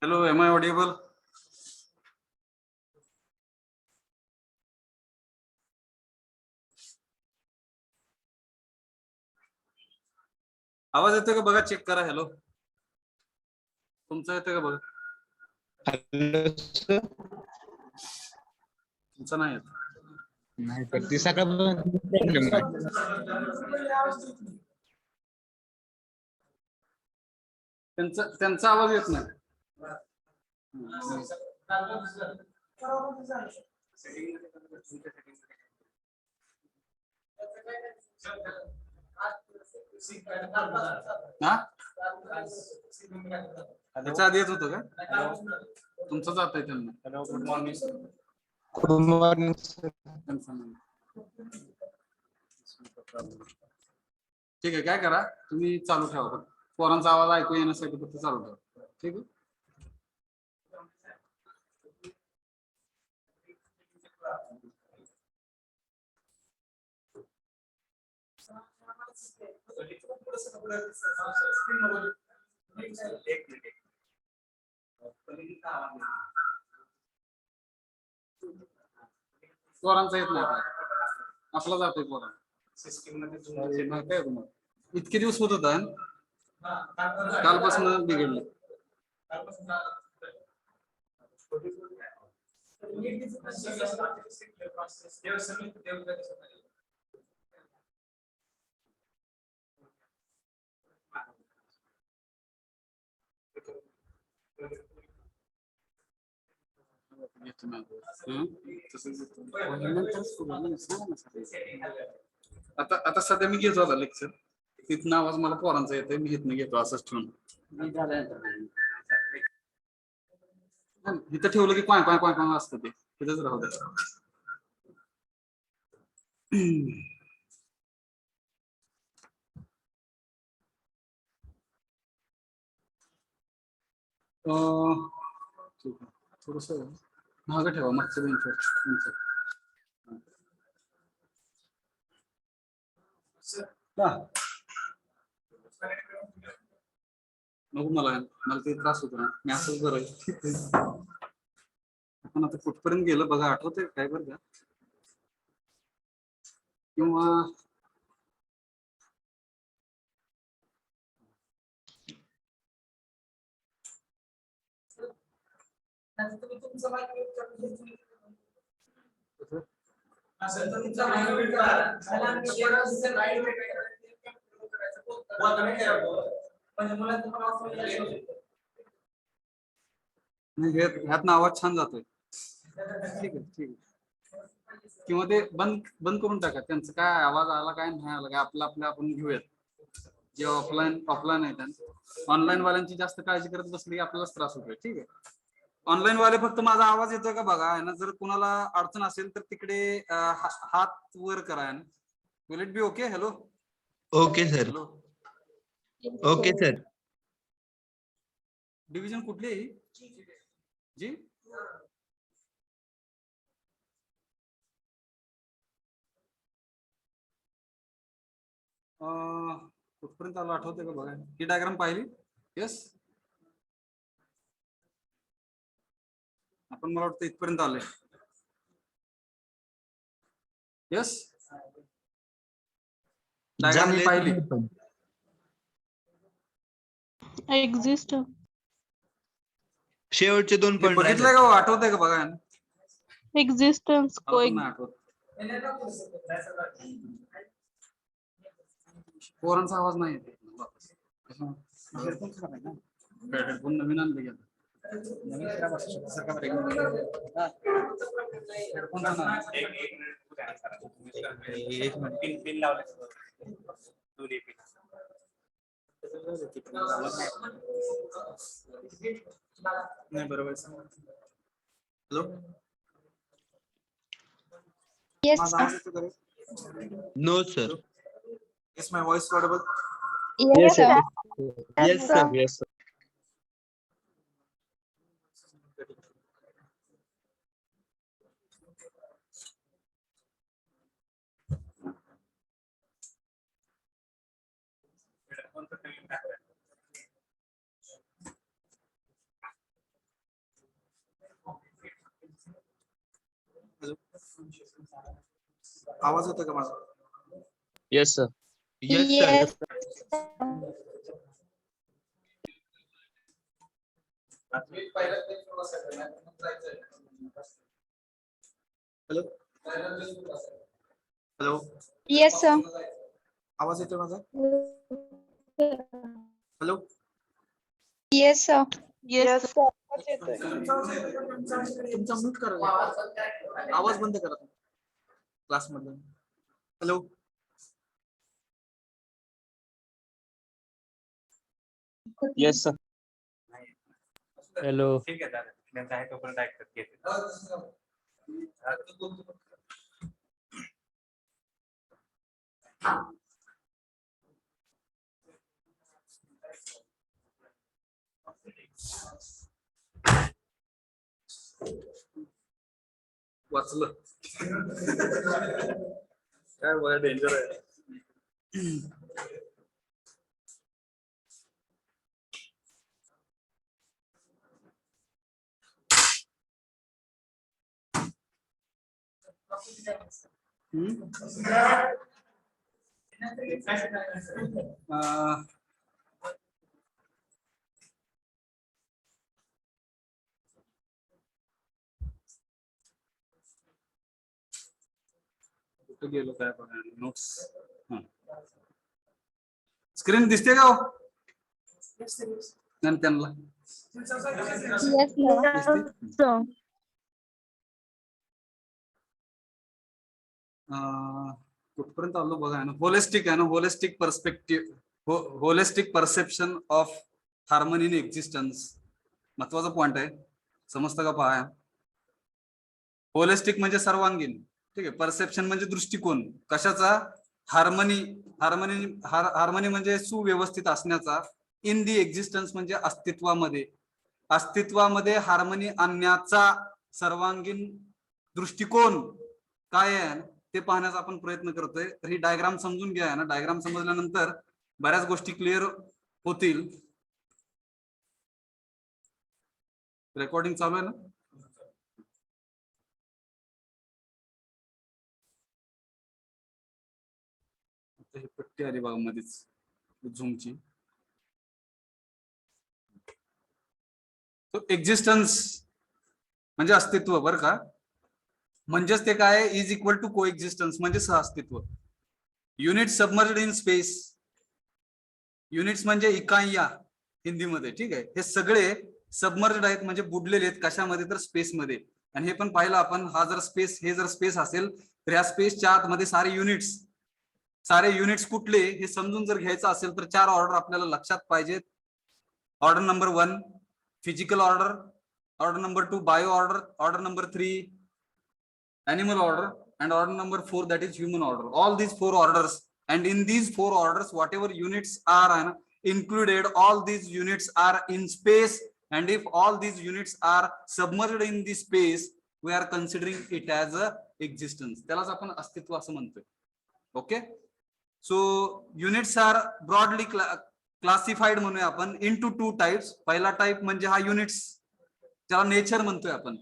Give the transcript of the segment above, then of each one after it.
Hello, am I audible? आवाज येतोय का बघा, चेक करा. हॅलो, तुमचा येतोय का बघा? Hello sir. तुमचा नाही येत. नाही सर, ती सकाळपासून प्रॉब्लेम आहे. त्यांचा आवाज येत नाही. हा, त्याच्या आधी येत होतं का? तुमचं जात आहे त्यांना. Hello, good morning. Good morning sir. ठीक आहे, काय करा तुम्ही, चालू ठेवा. पोरांचा आवाज ऐकू येण्यासाठी फक्त चालू ठेवा. ठीक आहे. पोरांचा येत नाही, आपला जातोय पोरांचा सिस्टीम मध्ये. माहिती आहे तुम्हाला, इतके दिवस होत होता, कालपासून बिघडलं. आता सध्या मी घेतो आता लेक्चर. तिथनं आवाज मला पोरांचा येतोय, मी इथनं घेतो असंच ठेवून. इथं ठेवलं की पाय पाय पाय पाय असतं, ते तिथंच राहू द्या. ठीक आहे, थोडस मागं ठेवा, मागच्या बेंचवर. नको, मला ते त्रास होतो ना, मी असंच बरं. आपण आता कुठपर्यंत गेलं बघा, आठवतंय काय बरं का? किंवा ह्यातनं आवाज छान जातोय. ठीक आहे, ठीक आहे. किंवा ते बंद बंद करून टाका. त्यांचं काय आवाज आला काय नाही आला काय, आपलं आपलं आपण घेऊयात. जे ऑफलाईन आहे, ऑनलाईन वाल्यांची जास्त काळजी करत बसली की आपल्यालाच त्रास होतोय. ठीक आहे. ऑनलाईन वाले फक्त माझा आवाज येतोय का बघा. ना जर कुणाला अडचण असेल तर तिकडे हात वर करा. Will it be okay? Hello. Okay sir. Okay sir. Division कुठली आहे? जी, कुठपर्यंत आलो आठवतंय का बघा. ही डायग्राम पाहिली? येस. आपण मला वाटतं इथपर्यंत आलोय. येस, डायग्राम ही पाहिली. एक्झिस्ट. शेवटचे 2 पॉइंट बघितलंय का, आठवतंय का बघा. एक्झिस्टन्स पोरांचा आवाज नाही येत वापस. हेडफोन खराब आहे ना, हेडफोन नवीन आणले गेला. नवीन खराब असू शकतो. हेडफोन पिन लावले नाही, बरोबर. Hello. Yes, no sir. Is my voice audible? yes, sir. Yes sir. Yes sir. आवाज येतो का माझा? Yes, sir. Yes, sir. Yes. Hello hello, Yes, sir. आवाज येतो माझा? Hello, Yes, sir. Yes, sir. तुमचा म्यूट करा, आवाज बंद करा क्लास मधला. Hello, Yes, sir. हॅलो. ठीक आहे दादा, त्यांचा आहे तोपर्यंत ऐकतात घेते. वाचलं काय बघा, डेंजर आहे. अं, कुठे गेलो काय बघा, नोट्स. स्क्रीन दिसते का हो? नाही त्यांना Yes, sir. दिसते. कुठपर्यंत आलो बघा ना. होलिस्टिक आहे ना, holistic perspective, holistic perception of harmony in existence. महत्वाचा पॉइंट आहे, समजतं का पहा. होलिस्टिक म्हणजे सर्वांगीण, ठीक आहे. परसेप्शन म्हणजे दृष्टिकोन कशाचा? हार्मनी. हार्मनी म्हणजे सुव्यवस्थित असण्याचा. इन दी एक्झिस्टन्स म्हणजे अस्तित्वामध्ये. अस्तित्वामध्ये हार्मनी आणण्याचा सर्वांगीण दृष्टिकोन काय आहे ते पाहण्याचा आपण प्रयत्न करतोय. तर ही डायग्राम समजून घ्या ना. डायग्राम समजल्यानंतर बऱ्याच गोष्टी क्लिअर होतील. रेकॉर्डिंग चालू आहे ना? ही पट्टी आली बघा मध्येच झूमची. एक्झिस्टन्स म्हणजे अस्तित्व, बरं का. म्हणजेच ते काय, इज इक्वल टू को एक्झिस्टन्स म्हणजे सहअस्तित्व. Unit submerged in space. Units म्हणजे इकाइया हिंदीमध्ये, ठीक आहे. हे सगळे सबमर्ज्ड आहेत म्हणजे बुडलेले आहेत कशामध्ये, तर स्पेसमध्ये. आणि हे पण पाहिलं आपण, हा जर स्पेस, हे जर स्पेस असेल तर या स्पेसच्या आतमध्ये सारे युनिट्स कुठले हे समजून जर घ्यायचं असेल तर 4 ऑर्डर आपल्याला लक्षात पाहिजेत. Order number 1 physical order, order number 2 bio order, order number 3 animal order, and order number 4 that is human order. All these 4 orders, and in these 4 orders whatever units are included, all these units are in space, and if all these units are submerged in the space, we are considering it as a existence. त्यालाच आपण अस्तित्व असं म्हणतोय. Okay. So units are broadly classified म्हणूया आपण into 2 types. पहिला type म्हणजे हा युनिट्स, ज्याला नेचर म्हणतोय आपण.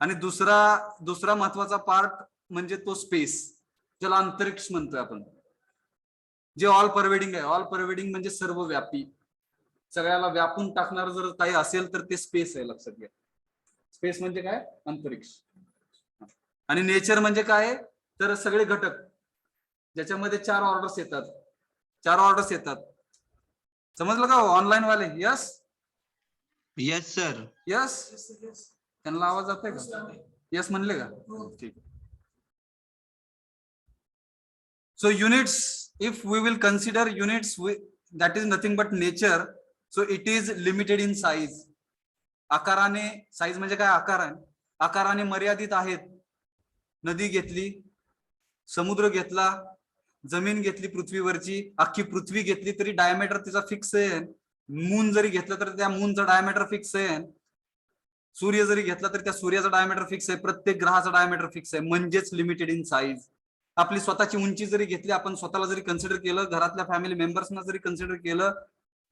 आणि दुसरा महत्वाचा पार्ट म्हणजे तो स्पेस, ज्याला अंतरिक्ष म्हणतोय आपण, जे ऑल परवेडिंग आहे. ऑल परवेडिंग म्हणजे सर्वव्यापी, सगळ्याला व्यापून टाकणार जर काही असेल तर ते स्पेस आहे, लक्षात घ्या. स्पेस म्हणजे काय? अंतरिक्ष. आणि नेचर म्हणजे काय, तर सगळे घटक ज्याच्यामध्ये 4 ऑर्डर्स येतात. समजलं का ऑनलाईन वाले? Yes Yes, sir. यस, त्यांना आवाज जातोय का? यस म्हणले का? ठीक. So units, if we will consider units, that is nothing but nature, so it is limited in size. आकाराने, साईज म्हणजे काय? आकार आहे. आकाराने मर्यादित आहेत. नदी घेतली, समुद्र घेतला, जमीन घेतली पृथ्वीवरची, अख्खी पृथ्वी घेतली तरी डायमीटर तिचा फिक्स आहे. मून जरी घेतलं तर त्या मूनचा डायमीटर फिक्स आहे. सूर्य जरी घेतला तर त्या सूर्याचा डायमीटर फिक्स आहे. प्रत्येक ग्रहाचा डायमीटर फिक्स आहे, म्हणजेच लिमिटेड इन साईज. आपली स्वतःची उंची जरी घेतली, आपण स्वतःला जरी कन्सिडर केलं, घरातल्या फॅमिली मेंबर्सना जरी कन्सिडर केलं,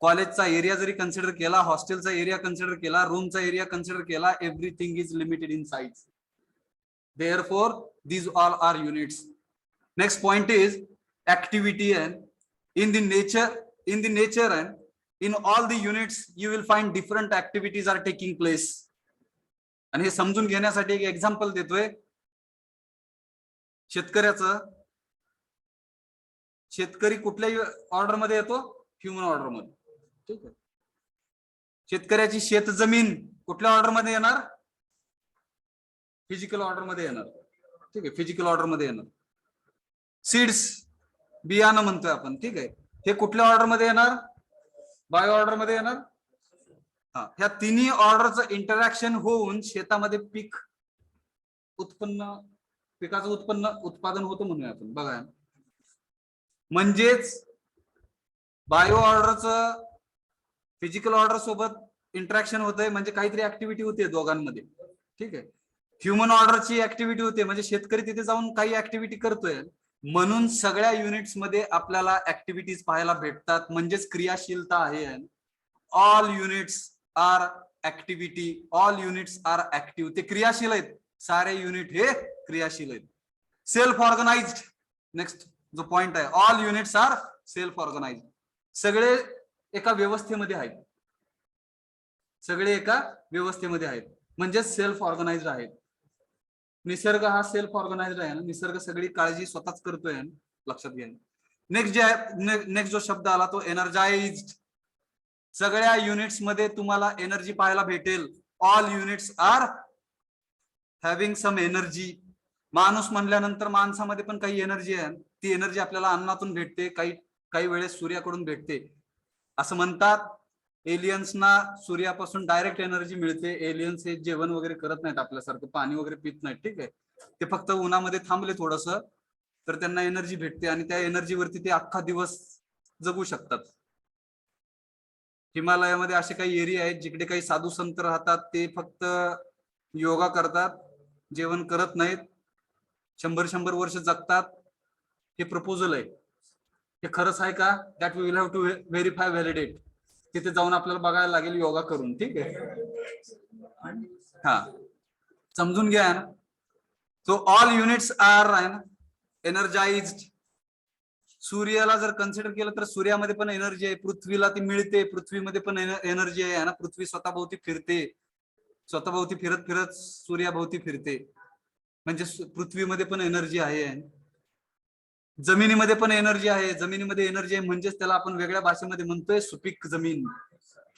कॉलेजचा एरिया जरी कन्सिडर केला, हॉस्टेलचा एरिया कन्सिडर केला, रूमचा एरिया कन्सिडर केला, everything is limited in size. Therefore these all are units. Next point is activity, and in the nature and in all the units you will find different activities are taking place. आणि हे समजून घेण्यासाठी एक example देतोय. शेतकरी कुठल्याही order मध्ये येतो, ह्युमन ऑर्डर मध्ये. ठीक आहे. शेतकऱ्याची शेत जमीन कुठल्या ऑर्डर मध्ये येणार? फिजिकल ऑर्डर मध्ये येणार. ठीक आहे, फिजिकल ऑर्डर मध्ये येणार. सीड्स बियाणं म्हणतोय आपण. ठीक आहे, हे कुठल्या ऑर्डर मध्ये येणार? बायो ऑर्डर मध्ये येणार. हा, ह्या तिन्ही ऑर्डरचं इंटरॅक्शन होऊन शेतामध्ये पिकाचं उत्पादन होतं म्हणूया आपण. बघा, म्हणजेच बायो ऑर्डरचं फिजिकल ऑर्डर सोबत इंटरॅक्शन होतंय, म्हणजे काहीतरी ऍक्टिव्हिटी होते दोघांमध्ये. ठीक आहे. ह्युमन ऑर्डरची ऍक्टिव्हिटी होते, म्हणजे शेतकरी तिथे जाऊन काही ऍक्टिव्हिटी करतोय. म्हणून सगळ्या युनिट्स मध्ये आपल्याला ऍक्टिव्हिटीज पाहायला भेटतात, म्हणजेच क्रियाशीलता आहे. All units are activity, all units are active. ते क्रियाशील आहेत, सारे युनिट हे क्रियाशील आहेत. सेल्फ ऑर्गनाइज्ड, नेक्स्ट जो पॉइंट आहे, all units are self organized. सगळे एका व्यवस्थेमध्ये आहेत, सगळे एका व्यवस्थेमध्ये आहेत, म्हणजे सेल्फ ऑर्गनाइज्ड आहेत. निसर्ग हा सेल्फ ऑर्गनाइज्ड आहे ना, निसर्ग सगळी काळजी स्वतःच करतोय, लक्षात घ्या. नेक्स्ट जो शब्द आला तो एनर्जाइज्ड. सगळ्या युनिट्स मध्ये तुम्हाला एनर्जी पाहायला भेटेल. All units are having some energy. माणूस म्हणल्यानंतर माणसामध्ये पण काही एनर्जी आहे. ती एनर्जी आपल्याला अन्नातून भेटते, काही वेळेस सूर्याकडून भेटते. असं म्हणतात एलियन्सना सूर्यापासून डायरेक्ट एनर्जी मिळते. एलियन्स हे जेवण वगैरे करत नाहीत आपल्यासारखं, पाणी वगैरे पित नाहीत. ठीक आहे, ते फक्त उन्हामध्ये थांबले थोडस तर त्यांना एनर्जी भेटते, आणि त्या एनर्जीवरती ते अख्खा दिवस जगू शकतात. हिमालयामध्ये असे काही एरिया आहेत जिकडे काही साधू संत राहतात, ते फक्त योगा करतात, जेवण करत नाहीत, 100 वर्ष जगतात. हे प्रपोजल आहे. हे खरंच आहे का? That we will have to verify, validate. तिथे जाऊन आपल्याला बघायला लागेल योगा करून. ठीक आहे, हा समजून घ्या ना. So all units are energized. सूर्याला जर कन्सिडर केलं तर सूर्यामध्ये पण एनर्जी आहे, पृथ्वीला ती मिळते, पृथ्वीमध्ये पण एनर्जी आहे ना. पृथ्वी स्वतःभोवती फिरते, स्वतःभोवती फिरत फिरत सूर्याभोवती फिरते, म्हणजे पृथ्वीमध्ये पण एनर्जी आहे. जमिनीमध्ये पण एनर्जी आहे, जमिनीमध्ये एनर्जी आहे, म्हणजेच त्याला आपण वेगळ्या भाषेमध्ये म्हणतोय सुपीक जमीन,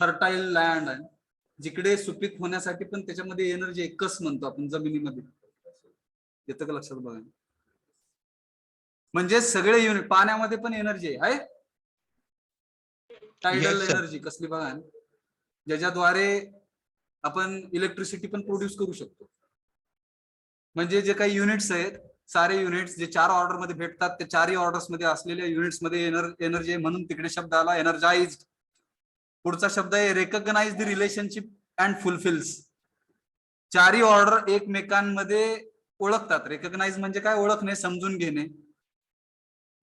फर्टाईल लँड. जिकडे सुपीक होण्यासाठी पण त्याच्यामध्ये एनर्जी आहे, कस म्हणतो आपण जमिनीमध्ये. येतं का लक्षात? बघा, म्हणजे सगळे युनिट. पाण्यामध्ये पण एनर्जी आहे, टायडल एनर्जी कसली बघा, ज्याच्याद्वारे आपण इलेक्ट्रिसिटी पण प्रोड्यूस करू शकतो. म्हणजे जे काही युनिट्स आहेत, सारे युनिट्स जे 4 ऑर्डर मध्ये भेटतात, त्या 4ही ऑर्डर्स मध्ये असलेल्या युनिट्स मध्ये एनर्जी, म्हणून तिकडे शब्द आला एनर्जाइज्ड. पुढचा शब्द आहे recognise the relationship and fulfils. 4ही ऑर्डर एकमेकांमध्ये ओळखतात. रेकग्नाइज म्हणजे काय? ओळखणे, समजून घेणे.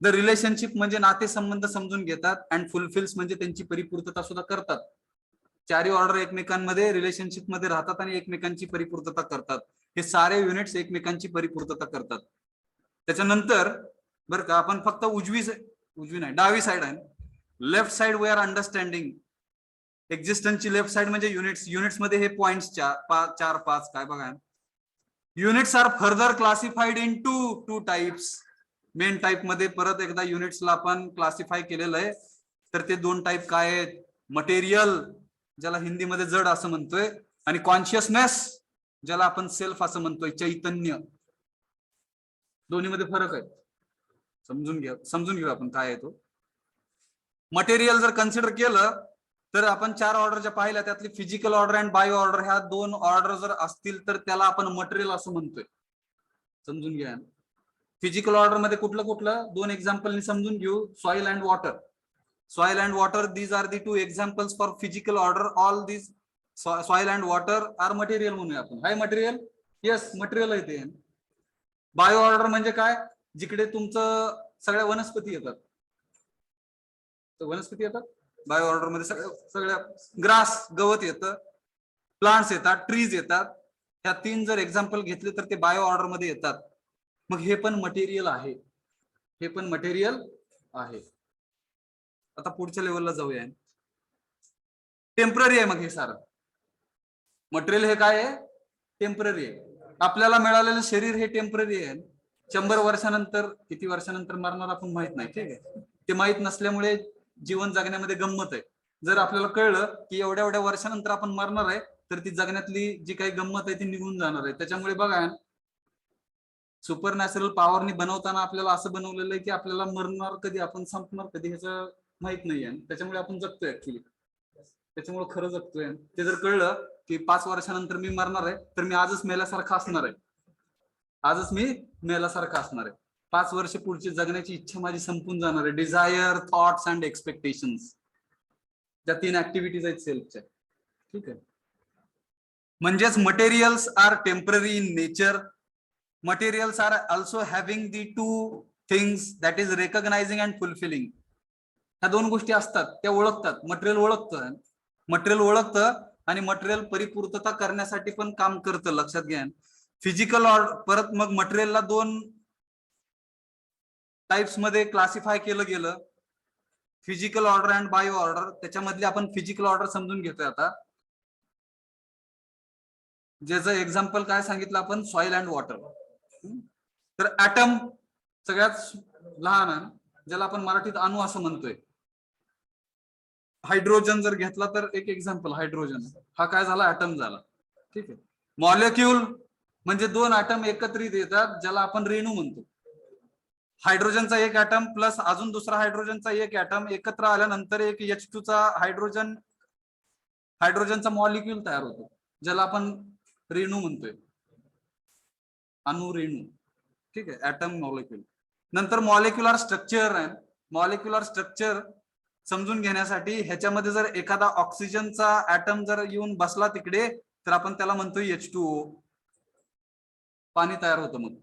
द रिलेशनशिप म्हणजे नातेसंबंध समजून घेतात, अँड फुलफिल्स म्हणजे त्यांची परिपूर्तता सुद्धा करतात. 4ही ऑर्डर एकमेकांमध्ये रिलेशनशिप मध्ये राहतात आणि एकमेकांची परिपूर्तता करतात. हे सारे युनिट्स एकमेकांची परिपूर्तता करतात. त्याच्यानंतर बरं का, आपण फक्त उजवी नाही, डावी साइड आहे. Left side we are understanding एक्झिस्टन्सची लेफ्ट साइड म्हणजे युनिट्स. युनिट्स मध्ये हे पॉइंट्स 4 5 काय बघा. Units are further classified in two types. Main type मध्ये परत एकदा युनिट्सला आपण क्लासिफाय केलेलं आहे. तर ते 2 टाइप काय आहेत? मटेरियल, ज्याला हिंदीमध्ये जड असं म्हणतोय, आणि कॉन्शियसनेस, ज्याला आपण सेल्फ असं म्हणतोय, चैतन्य. दोन्हीमध्ये फरक आहे, समजून घेऊ आपण काय आहे तो. मटेरियल जर कन्सिडर केलं तर आपण 4 ऑर्डर ज्या पाहिल्या त्यातली फिजिकल ऑर्डर आणि बायो ऑर्डर, ह्या 2 ऑर्डर जर असतील तर त्याला आपण मटेरियल असं म्हणतोय. समजून घ्या. फिजिकल ऑर्डर मध्ये कुठलं 2 एक्झाम्पल समजून घेऊ. Soil and water. Soil and water, these are the 2 examples for physical order. All these soil and water are material म्हणूया आपण. हाय मटेरियल, येस मटेरियल आहे ते. बायो ऑर्डर म्हणजे काय? जिकडे तुमचं सगळ्या वनस्पती येतात. वनस्पती येतात बायो ऑर्डर मध्ये, सगळ्या ग्रास, गवत येतं, प्लांट्स येतात, ट्रीज येतात. ह्या 3 जर एक्झाम्पल घेतले तर ते बायो ऑर्डर मध्ये येतात. मग हे पण मटेरियल आहे, हे पण मटेरियल आहे. आता पुढच्या लेवलला जाऊया. टेम्पररी आहे मग हे सारं मटेरियल. हे काय आहे? टेम्पररी आहे. आपल्याला मिळालेलं शरीर हे टेम्पररी आहे. 100 वर्षानंतर किती वर्षानंतर मरणार आपण माहित नाही. ठीक आहे, ते माहित नसल्यामुळे जीवन जगण्यामध्ये गंमत आहे. जर आपल्याला कळलं की एवढ्या एवढ्या वर्षानंतर आपण मरणार आहे तर ती जगण्यातली जी काही गंमत आहे ती निघून जाणार आहे. त्याच्यामुळे बघा सुपर नॅचरल पॉवरनी बनवताना आपल्याला असं बनवलेलं आहे की आपल्याला मरणार कधी, आपण संपणार कधी ह्याचं माहित नाहीये. त्याच्यामुळे आपण जगतोय ऍक्च्युली, त्याच्यामुळे खरं जगतोय. ते जर कळलं की 5 वर्षानंतर मी मरणार आहे तर मी आजच मेल्यासारखं असणार आहे, आजच मी मेल्यासारखं असणार आहे. 5 वर्ष पुढची जगण्याची इच्छा माझी संपून जाणार आहे. डिझायर, थॉट्स अँड एक्सपेक्टेशन्स, त्या 3 ऍक्टिव्हिटीज आहेत सेल्फच्या. ठीक आहे, म्हणजेच materials are temporary in nature. Materials are also having the 2 things, that is recognizing and fulfilling. ह्या 2 गोष्टी असतात, त्या ओळखतात. मटेरियल ओळखतं, मटेरियल ओळखतं आणि मटेरियल परिपूर्तता करण्यासाठी पण काम करतं. लक्षात घ्या. फिजिकल ऑर्डर, परत मग मटेरियलला 2 टाइप्स मध्ये क्लासिफाय केलं गेलं, physical order and bio order. त्याच्यामधले आपण फिजिकल ऑर्डर समजून घेतोय आता. ज्याचं एक्झाम्पल काय सांगितलं आपण? Soil and water. तर ऍटम सगळ्यात लहान आहे, ज्याला आपण मराठीत अणू असं म्हणतोय. हायड्रोजन जर घेतला तर एक एक्झाम्पल हायड्रोजन, हा काय झाला? ऍटम झाला. ठीक आहे. मॉलिक्यूल म्हणजे 2 ऍटम एकत्रित येतात, ज्याला आपण रेणू म्हणतो. हायड्रोजनचा एक ऍटम प्लस अजून दुसरा हायड्रोजनचा एक ऍटम एकत्र आल्यानंतर एक H2 चा हायड्रोजनचा मॉलिक्यूल तयार होतो, ज्याला आपण रेणू म्हणतोय, अणु रेणू. ठीक आहे, ऍटम मॉलिक्यूल. नंतर मॉलिक्युलर स्ट्रक्चर आहे. मॉलिक्युलर स्ट्रक्चर समजून घेण्यासाठी ह्याच्यामध्ये जर एखादा ऑक्सिजनचा ऍटम जर येऊन बसला तिकडे तर आपण त्याला म्हणतोय H2O, पाणी तयार होतं मग,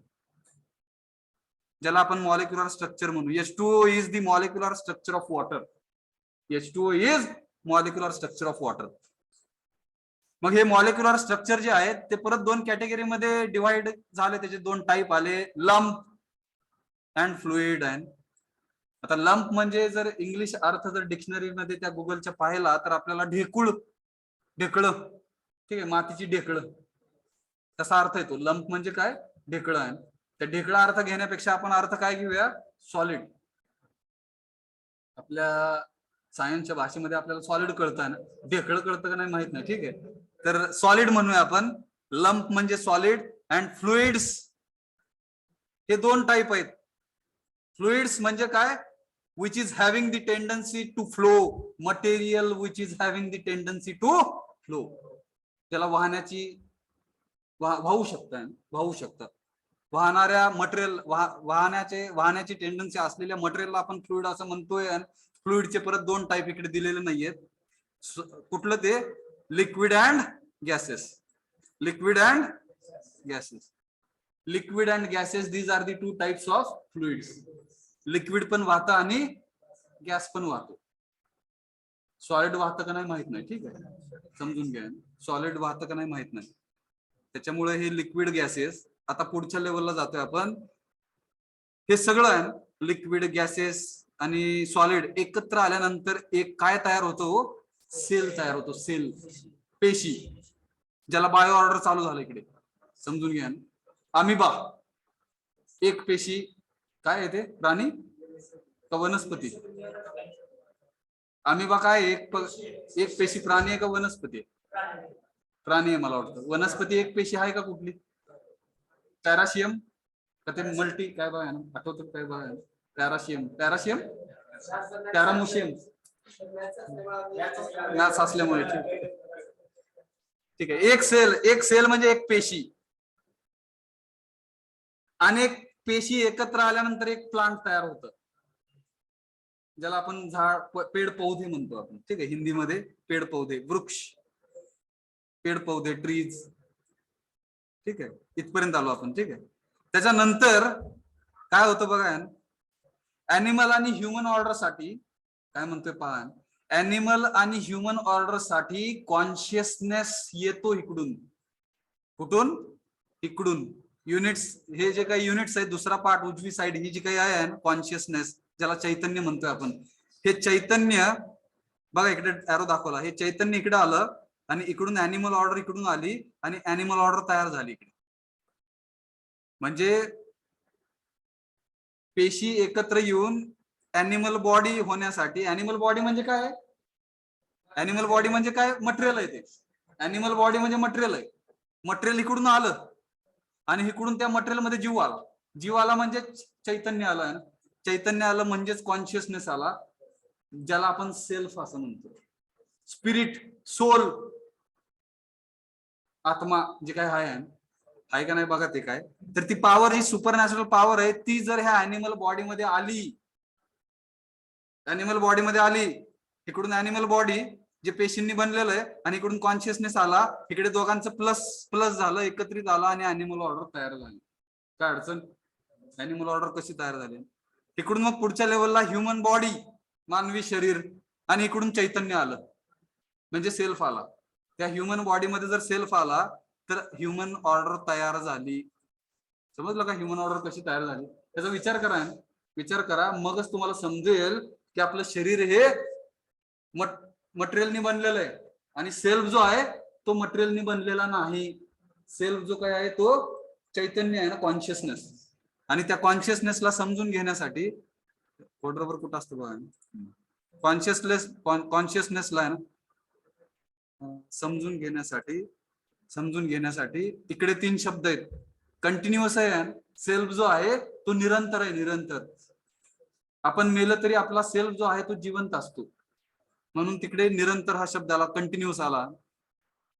ज्याला आपण मॉलिक्युलर स्ट्रक्चर म्हणू. H2O is the molecular structure of water. H2O is molecular structure of water. मग हे मॉलिक्युलर स्ट्रक्चर जे आहेत ते परत 2 कॅटेगरीमध्ये डिवाइड झाले, त्याचे 2 टाईप आले, लंप अँड फ्लुइड. आता लंप म्हणजे जर इंग्लिश अर्थ जर डिक्शनरी मध्ये त्या गुगलच्या पाहिला तर आपल्याला ढेकूळ, ढेकळं, ठीक आहे, मातीची ढेकळं, तसा अर्थ येतो. लंप म्हणजे काय? ढेकळं आहे. त्या ढेकळा अर्थ घेण्यापेक्षा आपण अर्थ काय घेऊया? सॉलिड. आपल्या सायन्सच्या भाषेमध्ये आपल्याला सॉलिड कळतं ना, ढेकळं कळतं का नाही माहित नाही. ठीक आहे, तर सॉलिड म्हणूया आपण. लंप म्हणजे सॉलिड अँड फ्लुइड्स हे 2 टाईप आहेत. फ्लुइड्स म्हणजे काय? which is having the tendency to flow, material which is having the tendency to flow, त्याला वाहण्याची वाहू शकतात. वाहणाऱ्या मटेरियल, वाहण्याची टेंडन्सी असलेल्या मटेरियलला आपण फ्लुइड असं म्हणतोय. फ्लुइडचे परत 2 टाईप इकडे दिलेले नाहीयेत. कुठलं ते? Liquid and gases. Liquid and gases. Liquid and gases, these are the 2 types of fluids. Liquid पण वाहतं आणि गॅस पण वाहतो. सॉलिड वाहतं का नाही माहित नाही. ठीक आहे, समजून घ्या. सॉलिड वाहतं का नाही माहित नाही. त्याच्यामुळे हे लिक्विड गॅसेस. आता पुढच्या लेवलला जातोय आपण. हे सगळं आहे, लिक्विड, गॅसेस आणि सॉलिड एकत्र आल्यानंतर एक काय तयार होतो? सेल तयार होतो. सेल, पेशी, ज्याला बायो ऑर्डर चालू झालं इकडे. समजून घ्या. अमिबा, एक पेशी. काय येते? प्राणी का वनस्पती? अमिबा काय? एक पेशी प्राणी आहे का वनस्पती? प्राणी आहे मला वाटतं. वनस्पती एक पेशी आहे का कुठली? पॅराशियम का ते मल्टी काय बघा ना, आठवतं काय बघा? पॅराशियम, पॅरामुशियम याच असल्यामुळे. ठीक आहे, एक सेल म्हणजे एक पेशी. अनेक पेशी एकत्र आल्यानंतर एक प्लांट तयार होतं, ज्याला आपण झाड, पेड पौधे म्हणतो आपण. ठीक आहे, हिंदीमध्ये पेड पौधे, वृक्ष, पेड पौधे, ट्रीज. ठीक आहे, इथपर्यंत आलो आपण. ठीक आहे, त्याच्यानंतर काय होतं बघा, ऍनिमल आणि ह्युमन ऑर्डर साठी काय म्हणतोय पहा. ऍनिमल आणि ह्युमन ऑर्डर साठी कॉन्शियसनेस येतो इकडून. कुठून? इकडून. युनिट्स, हे जे काही युनिट्स आहेत, दुसरा पार्ट उजवी साइड ही जी काही आहे कॉन्शियसनेस, ज्याला चैतन्य म्हणतोय आपण, हे चैतन्य बघा इकडे एरो दाखवला, हे चैतन्य इकडे आलं आणि इकडून अॅनिमल ऑर्डर इकडून आली आणि अॅनिमल ऑर्डर तयार झाली इकडे. म्हणजे पेशी एकत्र येऊन अॅनिमल बॉडी होण्यासाठी, अॅनिमल बॉडी म्हणजे काय? अॅनिमल बॉडी म्हणजे काय? मटेरियल आहे ते. अॅनिमल बॉडी म्हणजे मटेरियल आहे. मटेरियल इकडून आलं आणि इकडून त्या मटेरियल मध्ये जीव आला. जीव आला म्हणजे चैतन्य आलं. चैतन्य आलं म्हणजेच कॉन्शियसनेस आला, ज्याला आपण सेल्फ असं म्हणतो. स्पिरिट, सोल, आत्मा जे काय आहे का नाही बघा ते काय. तर ती पॉवर, ही सुपर नॅचरल पॉवर आहे, ती जर ह्या अॅनिमल बॉडीमध्ये आली, अॅनिमल बॉडीमध्ये आली, इकडून अॅनिमल बॉडी जे पेशींनी बनलेलं आहे आणि इकडून कॉन्शियसनेस आला, इकडे दोघांचं प्लस प्लस झालं, एकत्रित आलं आणि अॅनिमल ऑर्डर तयार झाली. काय अडचण? अॅनिमल ऑर्डर कशी तयार झाली? इकडून मग पुढच्या लेवलला ह्युमन बॉडी, मानवी शरीर, आणि इकडून चैतन्य आलं म्हणजे सेल्फ आला. त्या ह्युमन बॉडीमध्ये जर सेल्फ आला तर ह्युमन ऑर्डर तयार झाली. समजलं का ह्युमन ऑर्डर कशी तयार झाली? त्याचा विचार करा, मगच तुम्हाला समजेल की आपलं शरीर हे मटेरियलनी बनलेलं आहे आणि सेल्फ जो आहे तो मटेरियलनी बनलेला नाही. सेल्फ जो काय आहे तो चैतन्य आहे ना, कॉन्शियसनेस. आणि त्या कॉन्शियसनेसला समजून घेण्यासाठी, कोडरबर कुठं असतं बघा, कॉन्शियसनेसला आहे ना समजून घेण्यासाठी इकडे 3 शब्द आहेत. कंटिन्युअस आहे. सेल्फ जो आहे तो निरंतर आहे, निरंतर. आपण मेलं तरी आपला सेल्फ जो आहे तो जिवंत असतो, म्हणून तिकडे निरंतर हा शब्द आला, कंटिन्युअस आला.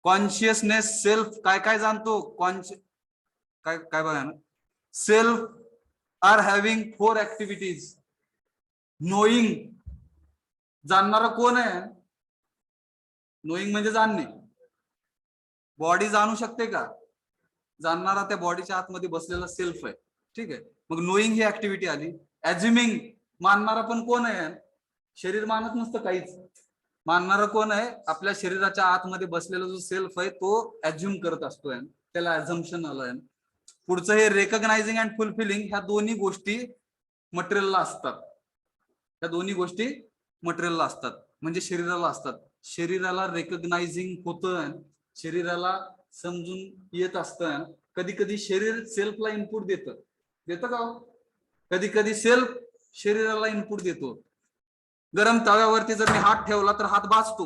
कॉन्शियसनेस, सेल्फ काय काय जाणतो, काय काय बघा ना, self are having 4 activities. Knowing, जाणणारा कोण आहे? नोईंग म्हणजे जाणणे. बॉडी जाणू शकते का? जाणणारा त्या बॉडीच्या आतमध्ये बसलेला सेल्फ आहे. ठीक आहे, मग नोईंग ही ऍक्टिव्हिटी आली. ऍज्युमिंग, मानणारा पण कोण आहे? शरीर मानत नसतं काहीच. मानणारा कोण आहे? आपल्या शरीराच्या आतमध्ये बसलेला जो सेल्फ आहे तो ऍज्युम करत असतोय, त्याला ऍझम्पशन आलंय. पुढचं हे रेकग्नायझिंग अँड फुलफिलिंग, ह्या दोन्ही गोष्टी मटेरियलला असतात. ह्या दोन्ही गोष्टी मटेरियलला असतात म्हणजे शरीराला असतात. शरीराला रेकग्नायझिंग होतं, शरीराला समजून येत असतं. कधी कधी शरीर सेल्फला इनपुट देतं का? कधी कधी सेल्फ शरीराला इनपुट देतो. गरम तव्यावरती जर मी हात ठेवला तर हात भाजतो,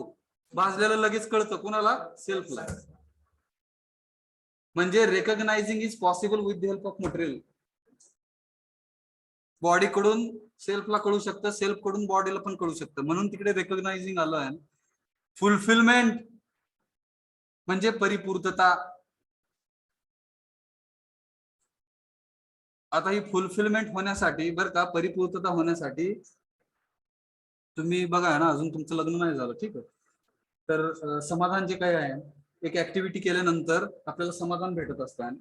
भाजलेलं लगेच कळतं कुणाला? सेल्फला. म्हणजे recognising is possible with the help of material. Body कडून सेल्फला कळू शकतं, सेल्फ कडून बॉडीला पण कळू शकतं, म्हणून तिकडे रेकग्नायझिंग आलं. फुलफिलमेंट म्हणजे परिपूर्तता. आता ही फुलफिलमेंट होण्यासाठी बरं का, परिपूर्तता होण्यासाठी तुम्ही बघा ना, अजून तुमचं लग्न नाही झालं, ठीक आहे, तर समाधान जे काय आहे, एक ऍक्टिव्हिटी केल्यानंतर आपल्याला समाधान भेटत असतं.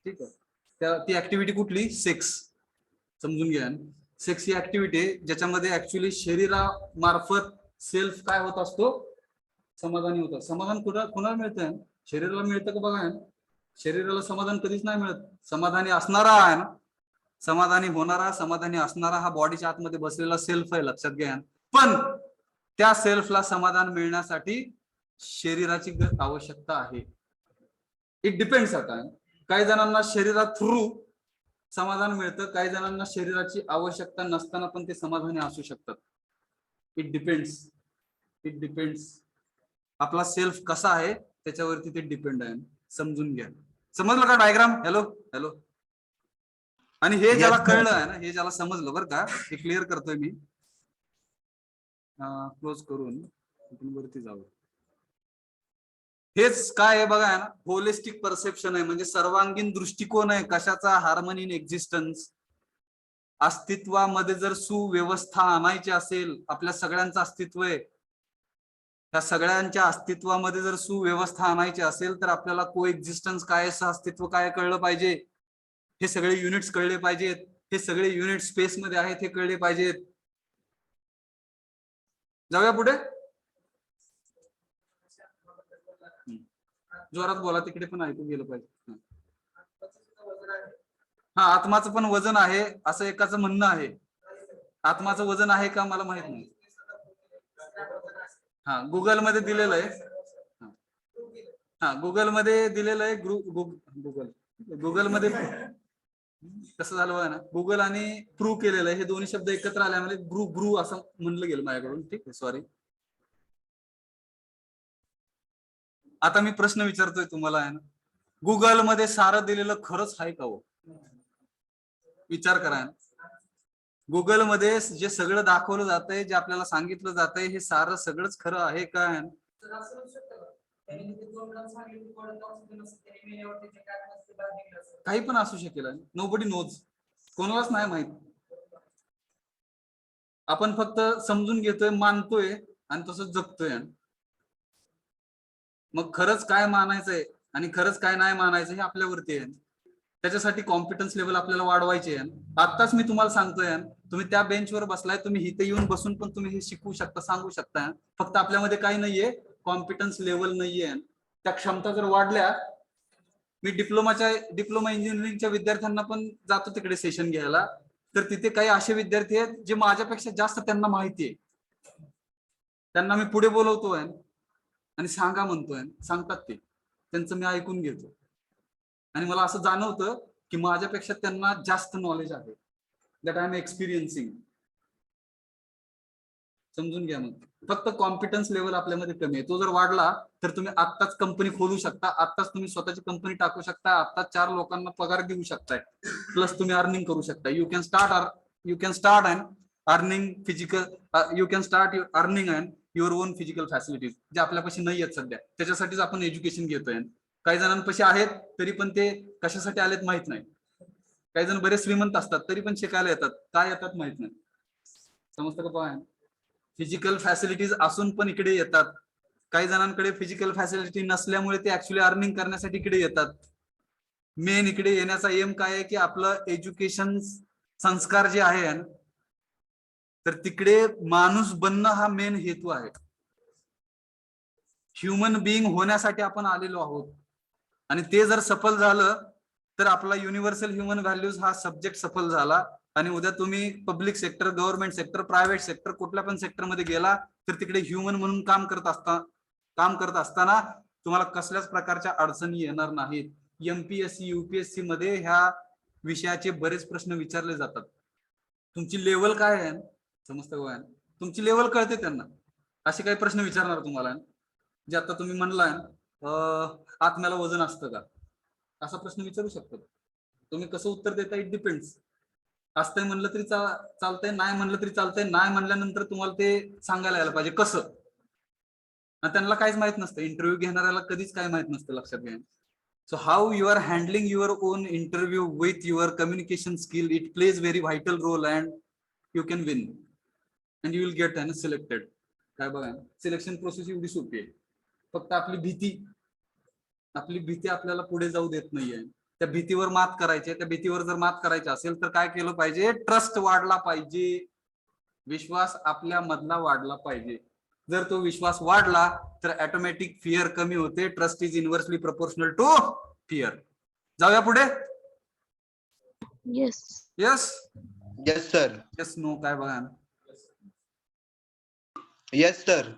ठीक आहे, ती ऍक्टिव्हिटी कुठली? सेक्स. समजून घ्या, सेक्स ही ऍक्टिव्हिटी ज्याच्यामध्ये ऍक्च्युअली शरीरामार्फत सेल्फ काय होत असतो? समाधानी होतं. समाधान कुणाला मिळतं? शरीराला मिळतं का? बघा, शरीराला समाधान कधीच नाही मिळत. समाधानी असणारा आहे ना, समाधानी होणारा, समाधानी असणारा हा बॉडीच्या आतमध्ये बसलेला सेल्फ आहे, लक्षात घ्या. पण त्या सेल्फला समाधान मिळण्यासाठी शरीराची आवश्यकता आहे. It depends. आता काही जणांना शरीरा थ्रू समाधान मिळतं, काही जणांना शरीराची आवश्यकता नसताना पण ते समाधानी असू शकतात. It depends. आपला सेल्फ कसा आहे त्याच्यावरती ते डिपेंड आहे. समजून घ्या. समजलं का डायग्राम? हॅलो. आणि हे ज्याला कळलं आहे ना, हे ज्याला समजलं बरं का, हे क्लिअर करतोय मी. क्लोज करून वरती जाऊ. हेच काय आहे बघा ना, होलिस्टिक परसेप्शन आहे, म्हणजे सर्वांगीण दृष्टिकोन आहे कशाचा? Harmony in existence. अस्तित्वामध्ये जर सुव्यवस्था आणायची असेल, आपल्या सगळ्यांचं अस्तित्व आहे, त्या सगळ्यांच्या अस्तित्वामध्ये जर सुव्यवस्था आणायची असेल तर आपल्याला को एक्झिस्टन्स काय, सहअस्तित्व काय कळलं पाहिजे. हे सगळे युनिट्स कळले पाहिजेत. हे सगळे युनिट स्पेस मध्ये आहेत हे कळले पाहिजेत. जाऊया पुढे. जोरात बोला, तिकडे पण ऐकू गेलं पाहिजे. हा, आत्माचं पण वजन आहे असं एकाचं म्हणणं आहे. आत्माचं वजन आहे का मला माहित नाही. हा, गुगल मध्ये दिलेलं आहे. हा, गुगल मध्ये दिलेलं आहे. गुगल मध्ये कसं झालं बघा ना, गुगल आणि प्रूव्ह केलेलं आहे, हे दोन्ही शब्द एकत्र आल्यामुळे ग्रू असं म्हणलं गेलं माझ्याकडून. ठीक आहे, सॉरी. आता मी प्रश्न विचारतोय तुम्हाला आहे ना, गुगल मध्ये सारं दिलेलं खरंच आहे का हो? विचार करा. गुगल मध्ये जे सगळं दाखवलं जातंय, जे आपल्याला सांगितलं जातंय, हे सारं सगळंच खरं आहे का? काही पण असू शकेल. नोबडी नोज, कोणालाच नाही माहित. आपण फक्त समजून घेतोय, मानतोय आणि तसंच जगतोय. मग खरंच काय मानायचंय आणि खरंच काय नाही मानायचं हे आपल्यावरती आहे. त्याच्यासाठी कॉम्पिटन्स लेवल आपल्याला वाढवायचे आहे. आताच मी तुम्हाला सांगतोय, तुम्ही त्या बेंचवर बसलाय, तुम्ही इथे येऊन बसून पण तुम्ही हे शिकवू शकता, सांगू शकता. फक्त आपल्यामध्ये काही नाहीये, कॉम्पिटन्स लेवल नाहीये. त्या क्षमता जर वाढल्या, मी डिप्लोमा इंजिनिअरिंगच्या विद्यार्थ्यांना पण जातो तिकडे सेशन घ्यायला, तर तिथे काही असे विद्यार्थी आहेत जे माझ्यापेक्षा जास्त त्यांना माहिती आहे. त्यांना मी पुढे बोलवतोय आणि सांगा म्हणतोय, सांगतात ते, त्यांचं मी ऐकून घेतो आणि मला असं जाणवतं की माझ्यापेक्षा त्यांना जास्त नॉलेज आहे. That I am experiencing. समजून घ्या. मग फक्त कॉम्पिटन्स लेवल आपल्यामध्ये कमी आहे. तो जर वाढला तर तुम्ही आत्ताच कंपनी खोलू शकता, आत्ताच तुम्ही स्वतःची कंपनी टाकू शकता, आत्ताच 4 लोकांना पगार देऊ शकताय, प्लस तुम्ही अर्निंग करू शकता. You can start and earning physical, you can start earning and your on physical facilities, जे आपल्यापाशी नाही आहेत सध्या. त्याच्यासाठीच आपण एज्युकेशन घेतोय. काही जणांपाशी आहेत तरी पण ते कशासाठी आलेत माहित नाही. काही जण बरेच श्रीमंत असतात तरी पण शिकायला येतात, काय येतात माहित नाही. समजतं का? पाहा, फिजिकल फॅसिलिटीज असून पण इकडे येतात. काही जणांकडे फिजिकल फॅसिलिटी नसल्यामुळे ते ऍक्च्युली अर्निंग करण्यासाठी इकडे येतात. मेन इकडे येण्याचा एम काय आहे की आपलं एज्युकेशन संस्कार जे आहे, तर तिकडे माणूस बनणं हा मेन हेतू आहे. ह्युमन बिईंग होण्यासाठी आपण आलेलो आहोत आणि ते जर सफल झालं तर आपला युनिव्हर्सल ह्युमन व्हॅल्यूज हा सब्जेक्ट सफल झाला. आणि उद्या तुम्ही public sector, government sector, private sector, कुठल्या पण सेक्टरमध्ये गेला तर तिकडे ह्युमन म्हणून काम करत असताना तुम्हाला कसल्याच प्रकारच्या अडचणी येणार नाहीत. एमपीएससी, युपीएससी मध्ये ह्या विषयाचे बरेच प्रश्न विचारले जातात. तुमची लेवल काय आहे, समजतं का? तुमची लेवल कळते त्यांना. असे काही प्रश्न विचारणार तुम्हाला, जे आता तुम्ही म्हणलाय आत्म्याला वजन असतं का, असा प्रश्न विचारू शकतो. तुम्ही कसं उत्तर देता, इट डिपेंड्स. असतंय म्हणलं तरी चालतंय, नाही म्हणलं तरी चालतंय. नाही म्हणल्यानंतर तुम्हाला ते सांगायला यायला पाहिजे कसं. त्यांना काहीच माहित नसतं, इंटरव्ह्यू घेणाऱ्याला कधीच काय माहित नसतं, लक्षात घ्या. So how you are handling your own interview with your communication skill, it plays very vital role and you can win and you will get and selected. काय बघा, सिलेक्शन प्रोसेस एवढी सोपी आहे. फक्त आपली भीती आपल्याला पुढे जाऊ देत नाहीये. त्या भीतीवर मात करायची. त्या भीतीवर जर मात करायची असेल तर काय केलं पाहिजे? ट्रस्ट वाढला पाहिजे, विश्वास आपल्या मधला वाढला पाहिजे. जर तो विश्वास वाढला तर ऑटोमॅटिक फिअर कमी होते. Trust is inversely proportional to fear. जाऊया पुढे. Yes yes sir. Yes no काय बघा. Yes sir.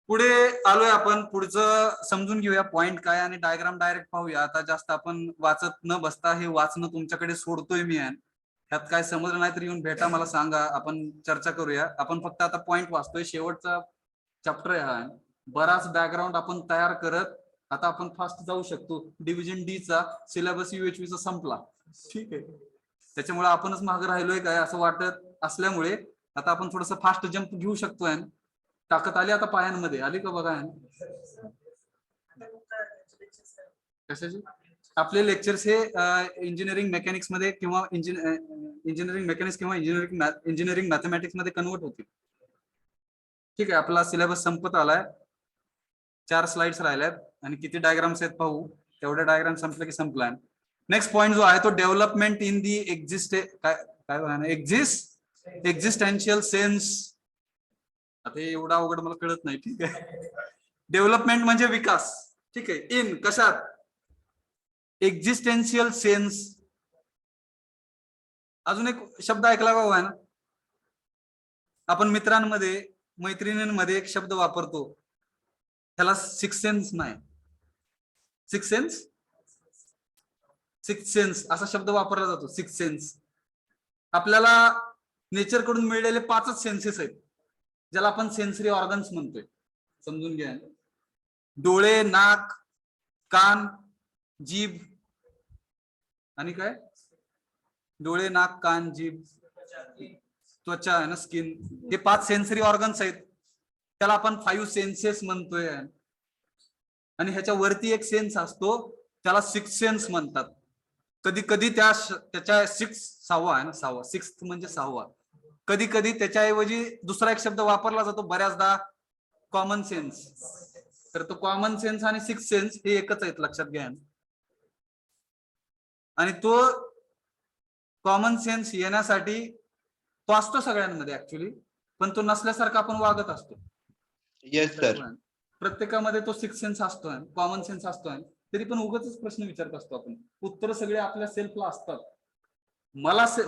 पुढे आलोय आपण. पुढचं समजून घेऊया पॉइंट काय आणि डायग्राम डायरेक्ट पाहूया. आता जास्त आपण वाचत न बसता हे वाचणं तुमच्याकडे सोडतोय मी. ह्यात काय समजलं नाही तर येऊन भेटा, मला सांगा, आपण चर्चा करूया. आपण फक्त आता पॉइंट वाचतोय. शेवटचा चॅप्टर आहे हा. बराच बॅकग्राऊंड आपण तयार करत आता आपण फास्ट जाऊ शकतो. डिव्हिजन डी चा सिलेबस UHV चा संपला, ठीक आहे. त्याच्यामुळे आपणच मागे राहिलोय काय असं वाटत असल्यामुळे आता आपण थोडस फास्ट जंप घेऊ शकतोय. ताकद आली आता पायांमध्ये, आली का बघा. कशाची? आपले लेक्चर्स हे इंजिनिअरिंग मेकॅनिक्स मध्ये किंवा इंजिनिअरिंग मेकॅनिक्स किंवा इंजिनिअरिंग मॅथमॅटिक्स मध्ये कन्वर्ट होतील. ठीक आहे. आपला सिलेबस संपत आलाय. 4 स्लाइड्स राहिल्यात आणि किती डायग्राम्स आहेत पाहू. तेवढे डायग्राम संपले की संपलाय. नेक्स्ट पॉइंट जो आहे तो development in the existential sense. आता एवढा अवघड मला कळत नाही, ठीक आहे. डेव्हलपमेंट म्हणजे विकास. ठीक आहे. इन कशात? Existential sense. अजून एक शब्द ऐकला का आहे ना, आपण मित्रांमध्ये मैत्रिणींमध्ये एक शब्द वापरतो, त्याला सिक्स सेन्स नाही. सिक्स सेन्स, सिक्स सेन्स असा शब्द वापरला जातो. सिक्स सेन्स आपल्याला नेचर कडून मिळलेले 5च सेन्सेस आहेत, ज्याला आपण सेन्सरी ऑर्गन्स म्हणतोय. समजून घ्या. डोळे, नाक, कान, जीभ आणि काय? डोळे, नाक, कान, जीभ, त्वचा आहे ना, स्किन. हे 5 सेन्सरी ऑर्गन्स आहेत, त्याला आपण 5 सेन्सेस म्हणतोय. आणि ह्याच्या वरती एक सेन्स असतो, त्याला 6 सेन्स म्हणतात. कधी कधी त्याच्या 6वा आहे ना, 6वा, 6th म्हणजे 6वा. कधी कधी त्याच्याऐवजी दुसरा एक शब्द वापरला जातो बऱ्याचदा, कॉमन सेन्स. तर तो कॉमन सेन्स आणि 6 सेन्स हे एकच आहेत, लक्षात घ्या. आणि तो कॉमन सेन्स येण्यासाठी तो असतो सगळ्यांमध्ये ऍक्च्युली, पण तो नसल्यासारखा आपण वागत असतो. Yes sir. प्रत्येकामध्ये तो 6 सेन्स असतोय, कॉमन सेन्स असतोय, तरी पण उगाचच प्रश्न विचारत असतो आपण. उत्तर सगळे आपल्या सेल्फला असतात.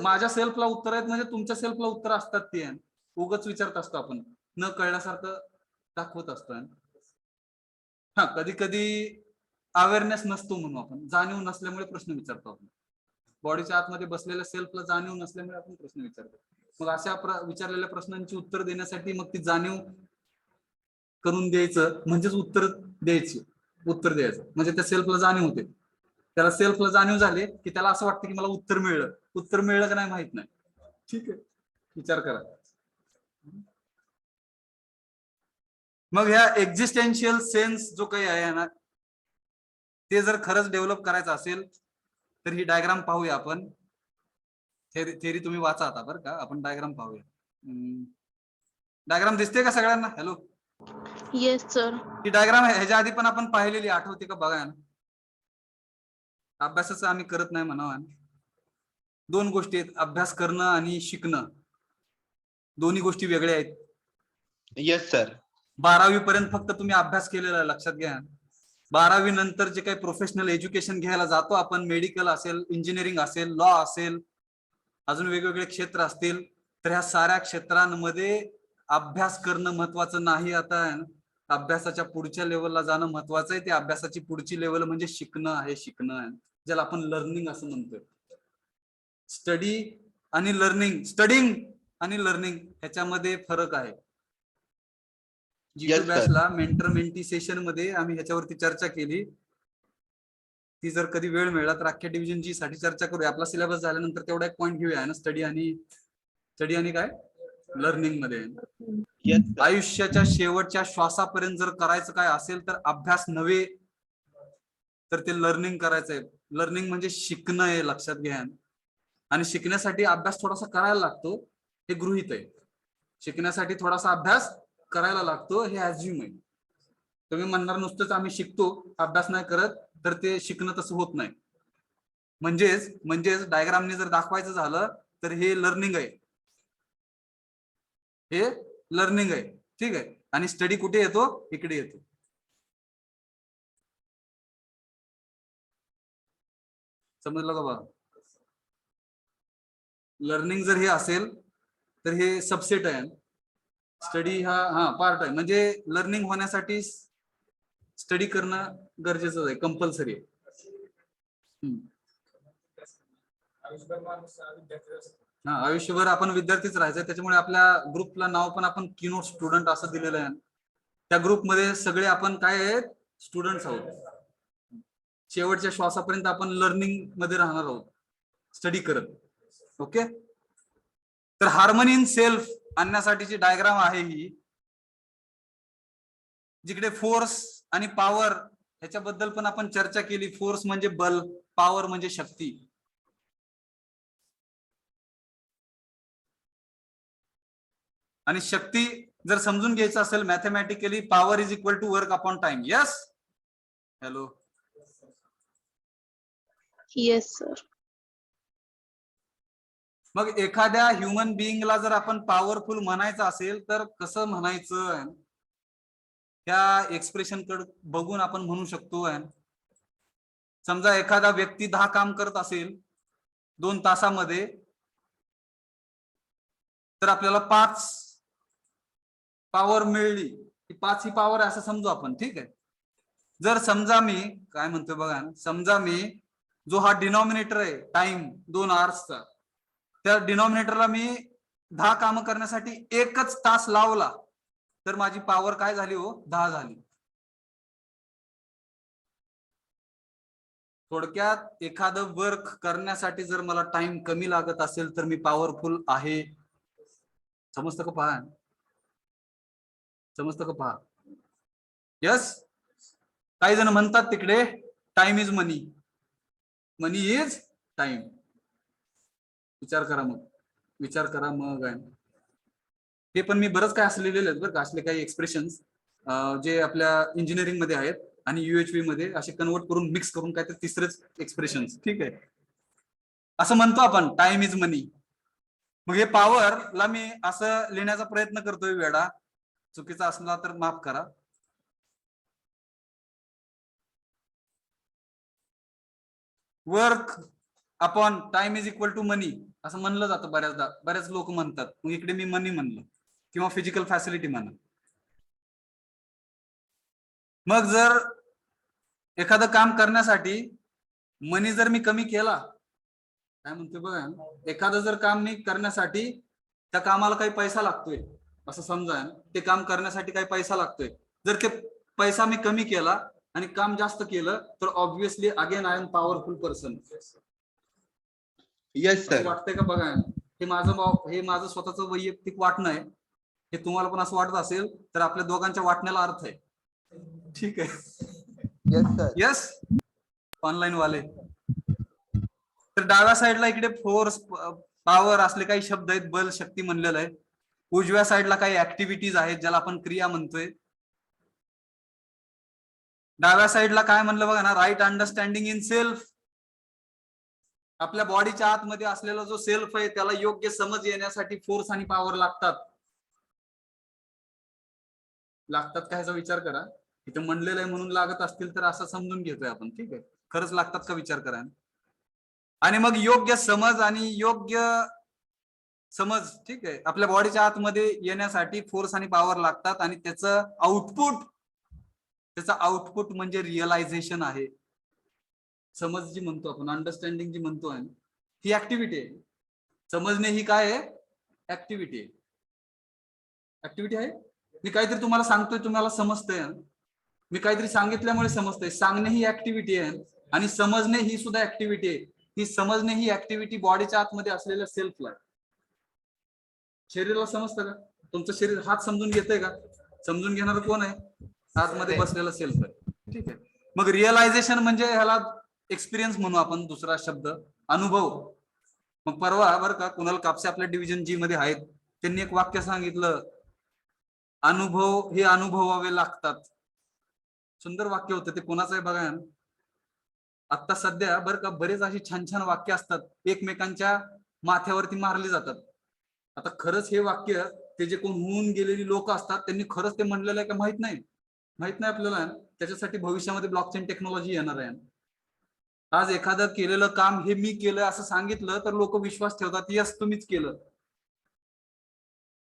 माझ्या सेल्फला उत्तर आहेत म्हणजे तुमच्या सेल्फला उत्तर असतात. ते उगाच विचारत असतो आपण, न कळल्यासारखं दाखवत असतोय. हा, कधी कधी अवेअरनेस नसतो म्हणून आपण, जाणीव नसल्यामुळे प्रश्न विचारतो आपण. बॉडीच्या आतमध्ये बसलेल्या सेल्फला जाणीव नसल्यामुळे आपण प्रश्न विचारतो. मग अशा विचारलेल्या प्रश्नांची उत्तर देण्यासाठी मग ती जाणीव करून द्यायचं, म्हणजेच उत्तर द्यायचं. म्हणजे त्या सेल्फला जाणीव होते. त्याला सेल्फला जाणीव झाली की त्याला असं वाटतं की मला उत्तर मिळलं. उत्तर मिळलं का नाही माहित नाही. ठीक आहे, विचार करा. मग ह्या एक्झिस्टेन्शियल सेन्स जो काही आहे ना, ते जर खरंच डेव्हलप करायचं असेल तर ही डायग्राम पाहूया आपण. थेरी तुम्ही वाचा आता बरं का, आपण डायग्राम पाहूया. डायग्राम दिसते का सगळ्यांना? हॅलो. Yes sir. ही डायग्राम ह्याच्या आधी पण आपण पाहिलेली, आठवते का बघा ना. अभ्यासाचं आम्ही करत नाही म्हणावं. 2 गोष्टी आहेत, अभ्यास करणं आणि शिकणं. दोन्ही गोष्टी वेगळ्या आहेत. Yes sir. 12वी पर्यंत फक्त तुम्ही अभ्यास केलेला आहे, लक्षात घ्या. 12वी नंतर जे काही प्रोफेशनल एज्युकेशन घ्यायला जातो आपण, मेडिकल असेल, इंजिनिअरिंग असेल, लॉ असेल, अजून वेगवेगळे क्षेत्र असतील, तर ह्या साऱ्या क्षेत्रांमध्ये अभ्यास करणं महत्वाचं नाही. आता अभ्यासाच्या पुढच्या लेवलला जाणं महत्वाचं आहे. ते अभ्यासाची पुढची लेवल म्हणजे शिकणं आहे. शिकणं आहे, ज्याला आपण लर्निंग असं म्हणतोय. स्टडी आणि लर्निंग, स्टडिंग आणि लर्निंग ह्याच्यामध्ये फरक आहे. G2 बॅचला मेंटर मेंटी सेशन मध्ये आम्ही ह्याच्यावरती चर्चा केली. ती जर कधी वेळ मिळाला तर अख्ख्या डिव्हिजन जी साठी चर्चा करूया. आपला सिलेबस झाल्यानंतर तेवढा एक पॉईंट घेऊया ना, स्टडी आणि काय लर्निंग मध्ये. आयुष्याच्या शेवटच्या श्वासापर्यंत जर करायचं काय असेल तर अभ्यास नव्हे, तर ते लर्निंग करायचंय. लर्निंग म्हणजे शिकणं आहे, लक्षात घ्या. आणि शिकण्यासाठी अभ्यास थोडासा करायला लागतो, हे गृहीत आहे. शिकण्यासाठी थोडासा अभ्यास करायला लागतो, हे ऍज्युम आहे. तुम्ही म्हणणार नुसतंच आम्ही शिकतो, अभ्यास नाही करत, तर ते शिकणं तसं होत नाही. म्हणजेच डायग्रामने जर दाखवायचं झालं तर हे लर्निंग आहे. हे लर्निंग आहे. ठीक आहे. आणि स्टडी कुठे येतो? इकडे येतो. समजलं का बघा? लर्निंग जर हे असेल तर हे सबसेट आहे. स्टडी हा पार्ट आहे. म्हणजे लर्निंग होण्यासाठी स्टडी करणं गरजेचं आहे, कंपल्सरी आहे. आयुष्यभर आपण विद्यार्थीच राहायचं. त्याच्यामुळे आपल्या ग्रुपला नाव पण आपण कीनोट स्टुडंट असं दिलेलं आहे. त्या ग्रुपमध्ये सगळे आपण काय आहेत? स्टुडंट्स आहोत. शेवटच्या श्वासापर्यंत आपण लर्निंग मध्ये राहणार आहोत, स्टडी करत. ओके. तर हार्मनी इन सेल्फ आणण्यासाठीची डायग्राम आहे ही, जिकडे फोर्स आणि पॉवर ह्याच्याबद्दल पण आपण चर्चा केली. फोर्स म्हणजे बल, पॉवर म्हणजे शक्ती. आणि शक्ती जर समजून घ्यायचं असेल mathematically, power is equal to work upon time. Yes. Hello. Yes sir. मग एखाद्या ह्युमन बिईंगला जर आपण पॉवरफुल म्हणायचं असेल तर कसं म्हणायचं? त्या एक्सप्रेशन कडे बघून आपण म्हणू शकतो, समजा एखादा व्यक्ती 10 काम करत असेल 2 तासामध्ये, तर आपल्याला 5 पॉवर मिळली. 5 ही पॉवर असं समजू आपण. ठीक आहे. जर समजा मी काय म्हणतोय बघा, समजा मी जो हा डिनॉमिनेटर आहे टाइम 2 आवर्सचा, त्या डिनॉमिनेटरला मी 10 काम करण्यासाठी 1च तास लावला, तर माझी पॉवर काय झाली हो? 10 झाली. थोडक्यात एखादं वर्क करण्यासाठी जर मला टाइम कमी लागत असेल तर मी पॉवरफुल आहे. समजतं का? पहा, समजतं का? पहा. यस. काही जण म्हणतात तिकडे time is money, money is time. विचार करा मग, विचार करा मग. हे पण मी बरंच काय असं लिहिलेलं आहेत बरं का, असले काही एक्सप्रेशन्स जे आपल्या इंजिनिअरिंग मध्ये आहेत आणि UHV मध्ये असे कन्वर्ट करून मिक्स करून काय तर तिसरेच एक्सप्रेशन. ठीक आहे. असं म्हणतो आपण टाइम इज मनी. मग हे पॉवरला मी असं लिहिण्याचा प्रयत्न करतोय, वेळा चुकीचा असला तर माफ करा. Work upon time is equal to money असं म्हणलं जातं बऱ्याचदा, बरेच लोक म्हणतात. मग इकडे मी मनी म्हणलं, किंवा फिजिकल फॅसिलिटी म्हणा. मग जर एखादं काम करण्यासाठी मनी जर मी कमी केला, काय म्हणतोय बघा, एखादं जर काम मी करण्यासाठी त्या कामाला काही पैसा लागतोय असं समजा, ते काम करण्यासाठी काही पैसा लागतोय. जर ते पैसा मी कमी केला आणि काम जास्त केलं तर obviously again I am powerful person. Yes sir. वाटतंय का? बघा, हे माझं स्वतःचं वैयक्तिक वाटणं आहे. हे तुम्हाला पण असं वाटत असेल तर आपल्या दोघांच्या वाटण्याला अर्थ आहे. ठीक आहे. Yes sir. यस. ऑनलाईन वाले तर डाव्या साईडला इकडे फोर्स, पॉवर असले काही शब्द आहेत, बल, शक्ती म्हणलेलं आहे. उजव्या साईडला काही ऍक्टिव्हिटीज आहेत ज्याला आपण क्रिया म्हणतोय. डाव्या साईडला काय म्हणलं बघा ना, राईट अंडरस्टँडिंग इन सेल्फ. आपल्या बॉडीच्या आतमध्ये असलेला जो सेल्फ आहे त्याला योग्य समज येण्यासाठी फोर्स आणि पॉवर लागतात. लागतात का ह्याचा विचार करा. इथे म्हणलेलं आहे म्हणून लागत असतील तर असं समजून घेतोय आपण. ठीक आहे. खरंच लागतात का विचार करा. आणि मग योग्य समज आणि योग्य समज, ठीक आहे, आपल्या बॉडीच्या आतमध्ये येण्यासाठी फोर्स आणि पॉवर लागतात. आणि त्याचं आउटपुट म्हणजे रिअलायझेशन आहे. समज जी म्हणतो आपण, अंडरस्टँडिंग जी म्हणतो ही ऍक्टिव्हिटी आहे. समजणे ही काय आहे? ऍक्टिव्हिटी आहे. ऍक्टिव्हिटी आहे. मी काहीतरी तुम्हाला सांगतोय, तुम्हाला समजतंय. मी काहीतरी सांगितल्यामुळे समजतंय. सांगणे ही ऍक्टिव्हिटी आहे आणि समजणे ही सुद्धा ऍक्टिव्हिटी आहे. ही समजणे ही ऍक्टिव्हिटी बॉडीच्या आतमध्ये असलेल्या सेल्फला आहे. शरीराला समजतं का? तुमचं शरीर हात समजून घेतंय का? समजून घेणार कोण आहे? आतमध्ये बसलेला सेल्फ आहे. ठीक आहे. मग रिअलायझेशन म्हणजे ह्याला एक्सपिरियन्स म्हणू आपण, दुसरा शब्द अनुभव. मग परवा बरं का, कुणाल कापसे आपल्या डिव्हिजन G मध्ये आहेत, त्यांनी एक वाक्य सांगितलं, अनुभव हे अनुभवावे लागतात. सुंदर वाक्य होतं ते. कोणाचं आहे बघा. आता सध्या बरं का बरेच अशी छान छान वाक्य असतात, एकमेकांच्या माथ्यावरती मारली जातात. आता खरंच हे वाक्य ते जे कोण होऊन गेलेली लोक असतात त्यांनी खरंच ते म्हणलेलं आहे का माहित नाही आपल्याला. त्याच्यासाठी भविष्यामध्ये ब्लॉकचेन टेक्नॉलॉजी येणार आहे. आज एखादं केलेलं काम हे मी केलं असं सांगितलं तर लोक विश्वास ठेवतात, यस तुम्हीच केलं.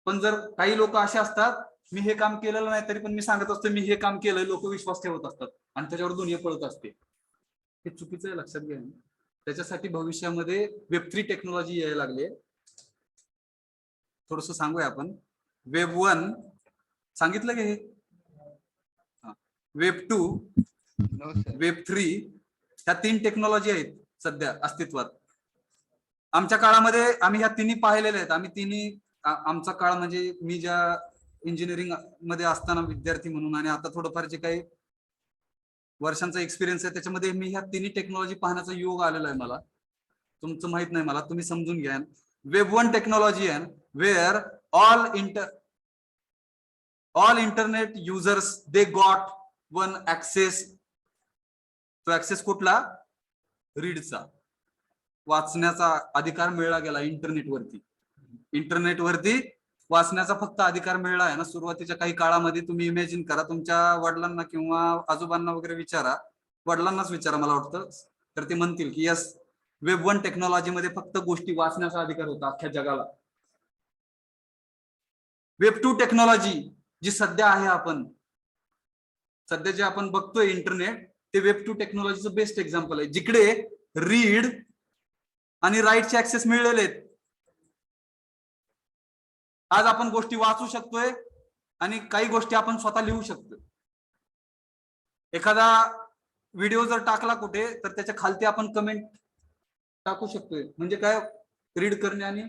पण जर काही लोक असे असतात, मी हे काम केलेलं नाही तरी पण मी सांगत असतो मी हे काम केलंय, लोक विश्वास ठेवत असतात आणि त्याच्यावर दुनिया पळत असते. हे चुकीचं आहे, लक्षात घ्या. त्याच्यासाठी भविष्यामध्ये Web3 टेक्नॉलॉजी यायला लागली आहे. थोडस सांगूया आपण. Web 1 सांगितलं की हे, Web 2, Web 3 ह्या 3 टेक्नॉलॉजी आहेत सध्या अस्तित्वात. आमच्या काळामध्ये आम्ही ह्या तिन्ही पाहिलेल्या आहेत. आम्ही तिन्ही, आमचा काळ म्हणजे मी ज्या इंजिनिअरिंग मध्ये असताना विद्यार्थी म्हणून आणि आता थोडंफार जे काही वर्षांचा एक्सपिरियन्स आहे त्याच्यामध्ये मी ह्या तिन्ही टेक्नॉलॉजी पाहण्याचा योग आलेला आहे मला. तुमचं माहित नाही मला, तुम्ही समजून घ्या. Web 1 टेक्नॉलॉजी आहे where all internet users they got one access. तो ऍक्सेस कुठला? रीडचा, वाचण्याचा अधिकार मिळला गेला इंटरनेटवरती. वाचण्याचा फक्त अधिकार मिळाला आहे ना सुरुवातीच्या काही काळामध्ये, तुम्ही इमॅजिन करा, तुमच्या वडिलांना किंवा आजोबांना वगैरे विचारा, वडिलांनाच विचारा मला वाटतं, तर ते म्हणतील की यस, वेब 1 टेक्नॉलॉजीमध्ये फक्त गोष्टी वाचण्याचा अधिकार होता अख्ख्या जगाला. वेब 2 टेक्नॉलॉजी जी सध्या आहे, आपण सध्या जे आपण बघतोय इंटरनेट, ते वेब 2 टेक्नॉलॉजीचं बेस्ट एक्झाम्पल आहे, जिकडे रीड आणि राईटचे ऍक्सेस मिळलेले आहेत. आज आपण गोष्टी वाचू शकतोय आणि काही गोष्टी आपण स्वतः लिहू शकतोय. एखादा व्हिडिओ जर टाकला कुठे, तर त्याच्या खालती आपण कमेंट टाकू शकतोय. म्हणजे काय, रीड करणे आणि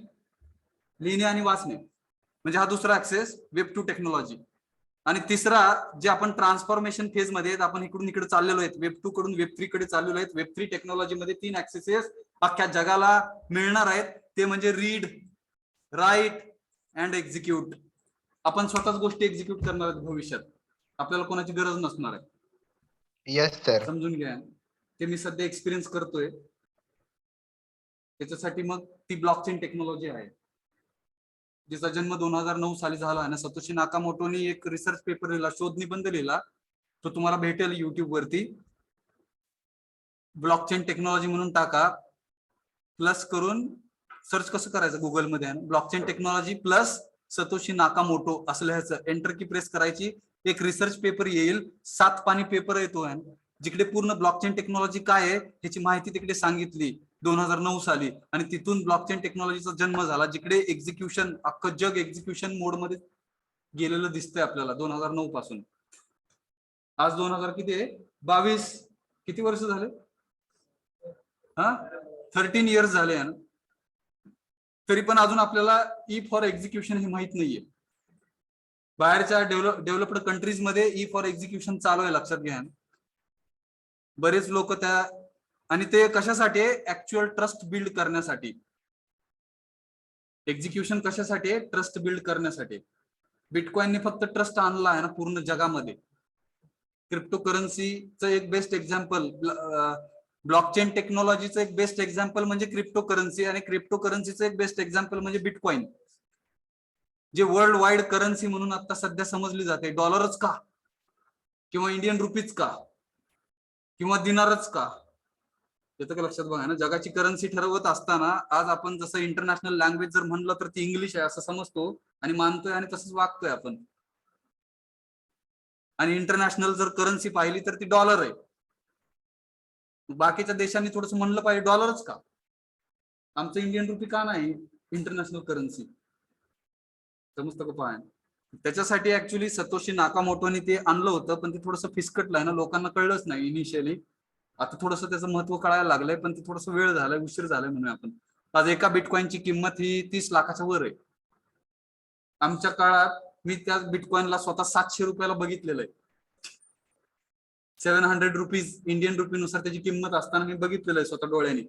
लिहिणे आणि वाचणे, म्हणजे हा दुसरा ऍक्सेस वेब 2 टेक्नॉलॉजी. आणि तिसरा, जे आपण ट्रान्सफॉर्मेशन फेज मध्ये आहेत, आपण इकडून इकडे चाललेलो आहेत, वेब 2 कडून वेब 3 कडे चाललेलो आहेत. वेब 3 टेक्नॉलॉजी मध्ये 3 ऍक्सेसेस अख्ख्या जगाला मिळणार आहेत, ते म्हणजे रीड, राईट अँड एक्झिक्यूट. आपण स्वतःच गोष्टी एक्झिक्यूट करणार आहेत भविष्यात, आपल्याला कोणाची गरज नसणार आहे. Yes sir. समजून घ्या, ते मी सध्या एक्सपिरियन्स करतोय. त्याच्यासाठी मग ती ब्लॉकचेन टेक्नॉलॉजी आहे, जिचा जन्म 2009 साली झाला आणि सतोशी नाकामोटोनी एक रिसर्च पेपर लिहिला, शोध निबंध लिहिला, तो तुम्हाला भेटेल युट्यूब वरती. ब्लॉकचेन टेक्नॉलॉजी म्हणून टाका, प्लस करून सर्च कसं करायचं गुगलमध्ये, blockchain technology plus Satoshi Nakamoto असं लिहायचं, एंटर की प्रेस करायची, एक रिसर्च पेपर येईल, 7 पानी पेपर येतो, जिकडे पूर्ण ब्लॉकचेन टेक्नॉलॉजी काय आहे ह्याची माहिती तिकडे सांगितली 2009 साली. आणि तिथून ब्लॉकचेन टेक्नॉलॉजीचा जन्म झाला, जिकडे एक्झिक्युशन, अख्खं जग एक्झिक्युशन मोड मध्ये गेलेलं दिसतंय आपल्याला 2009 पासून. आज 2000 किती आहे, 22, किती वर्ष झाले, 13 इयर्स झाले. तरी पण अजून आपल्याला ई फॉर एक्झिक्युशन हे माहित नाहीये. बाहेरच्या डेव्हलप्ड कंट्रीज मध्ये ई फॉर एक्झिक्युशन चालू आहे, लक्षात घ्या. बरेच लोक त्या, आणि ते कशासाठी, ऍक्च्युअल ट्रस्ट बिल्ड करण्यासाठी. एक्झिक्युशन कशासाठी आहे, ट्रस्ट बिल्ड करण्यासाठी. बिटकॉइनने फक्त ट्रस्ट आणला आहे ना पूर्ण जगामध्ये. क्रिप्टोकरन्सीचं एक बेस्ट एक्झाम्पल, ब्लॉकचेन टेक्नॉलॉजीचं एक बेस्ट एक्झाम्पल म्हणजे क्रिप्टोकरन्सी, आणि क्रिप्टोकरन्सीचं एक बेस्ट एक्झाम्पल म्हणजे बिटकॉइन, जे वर्ल्ड वाईड करन्सी म्हणून आता सध्या समजली जाते. डॉलरच का, किंवा इंडियन रुपीज का, किंवा दिनारच का, येतं का लक्षात बघा ना. जगाची करन्सी ठरवत असताना आज आपण जसं इंटरनॅशनल लँग्वेज जर म्हणलं तर ती इंग्लिश आहे असं समजतो आणि मानतोय आणि तसंच वागतोय आपण. आणि इंटरनॅशनल जर करन्सी पाहिली तर ती डॉलर आहे. बाकीच्या देशांनी थोडंसं म्हणलं पाहिजे डॉलरच का, आमचं इंडियन रुपी का नाही इंटरनॅशनल करन्सी, समजतं का पाय. त्याच्यासाठी ऍक्च्युली सतोशी नाकामोटोनी ते आणलं होतं, पण ते थोडंसं फिसकटलं आहे ना, लोकांना कळलंच नाही इनिशियली. आता थोडंसं त्याचं महत्व कळायला लागलंय, पण ते थोडंसं वेळ झालाय, उशीर झालाय म्हणून आपण. आज एका बिटकॉइनची किंमत ही 30 लाखाच्या वर आहे. आमच्या काळात मी त्या बिटकॉइनला स्वतः 700 रुपयाला बघितलेलं आहे. 700 रुपीज इंडियन रुपीनुसार त्याची किंमत असताना मी बघितलेलं आहे स्वतः डोळ्यांनी.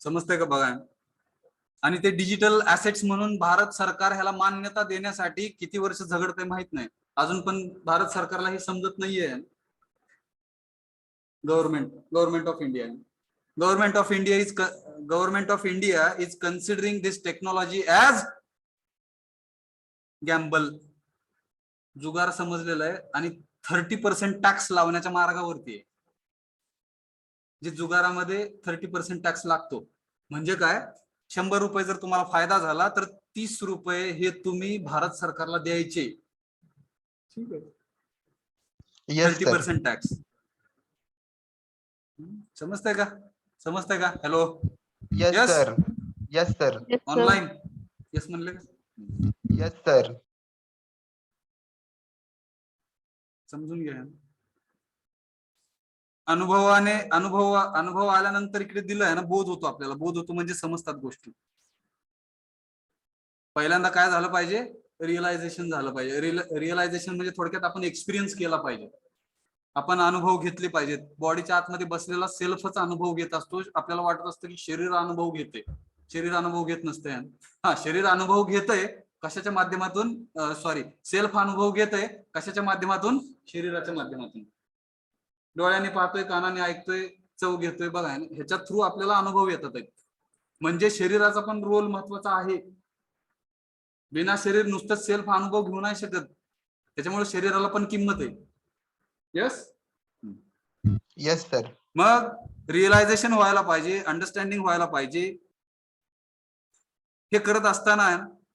समजतंय का बघा. आणि ते डिजिटल ऍसेट्स म्हणून भारत सरकार ह्याला मान्यता देण्यासाठी किती वर्ष झगडतंय माहित नाही अजून, पण भारत सरकारला हे समजत नाहीये. Government of India is considering this technology as gamble, जुगार समजलेला आहे, आणि 30% टॅक्स लावण्याच्या मार्गावरती आहे. जे जुगारामध्ये 30% टॅक्स लागतो म्हणजे काय, 100 रुपये जर तुम्हाला फायदा झाला तर 30 रुपये हे तुम्ही भारत सरकारला द्यायचे. ठीक आहे, 30% टॅक्स. समजतंय का hello. Yes sir. Yes sir. Online yes म्हणले का. Yes sir. समजून घ्या. अनुभव आल्यानंतर इकडे दिलं आहे ना, बोध होतो आपल्याला. बोध होतो म्हणजे समजतात गोष्टी. पहिल्यांदा काय झालं पाहिजे, रिअलायझेशन झालं पाहिजे. रिअलायझेशन म्हणजे थोडक्यात आपण एक्सपिरियन्स केला पाहिजे, आपण अनुभव घेतले पाहिजेत. बॉडीच्या आतमध्ये बसलेला सेल्फच अनुभव घेत असतो. आपल्याला वाटत असतं की शरीर अनुभव घेते, शरीर अनुभव घेत नसते. हा, शरीर अनुभव घेतय कशाच्या माध्यमातून, सेल्फ अनुभव घेतय कशाच्या माध्यमातून, शरीराच्या माध्यमातून. डोळ्याने पाहतोय, कानाने ऐकतोय, चव घेतोय, बघा ह्याच्या थ्रू आपल्याला अनुभव येतात. म्हणजे शरीराचा पण रोल महत्वाचा आहे बिना शरीर नुसतंच सेल्फ अनुभव घेऊ नाही शकत, त्याच्यामुळे शरीराला पण किंमत आहे. यस. Yes, sir. मग रिअलायझेशन व्हायला पाहिजे, अंडरस्टँडिंग व्हायला पाहिजे. हे करत असताना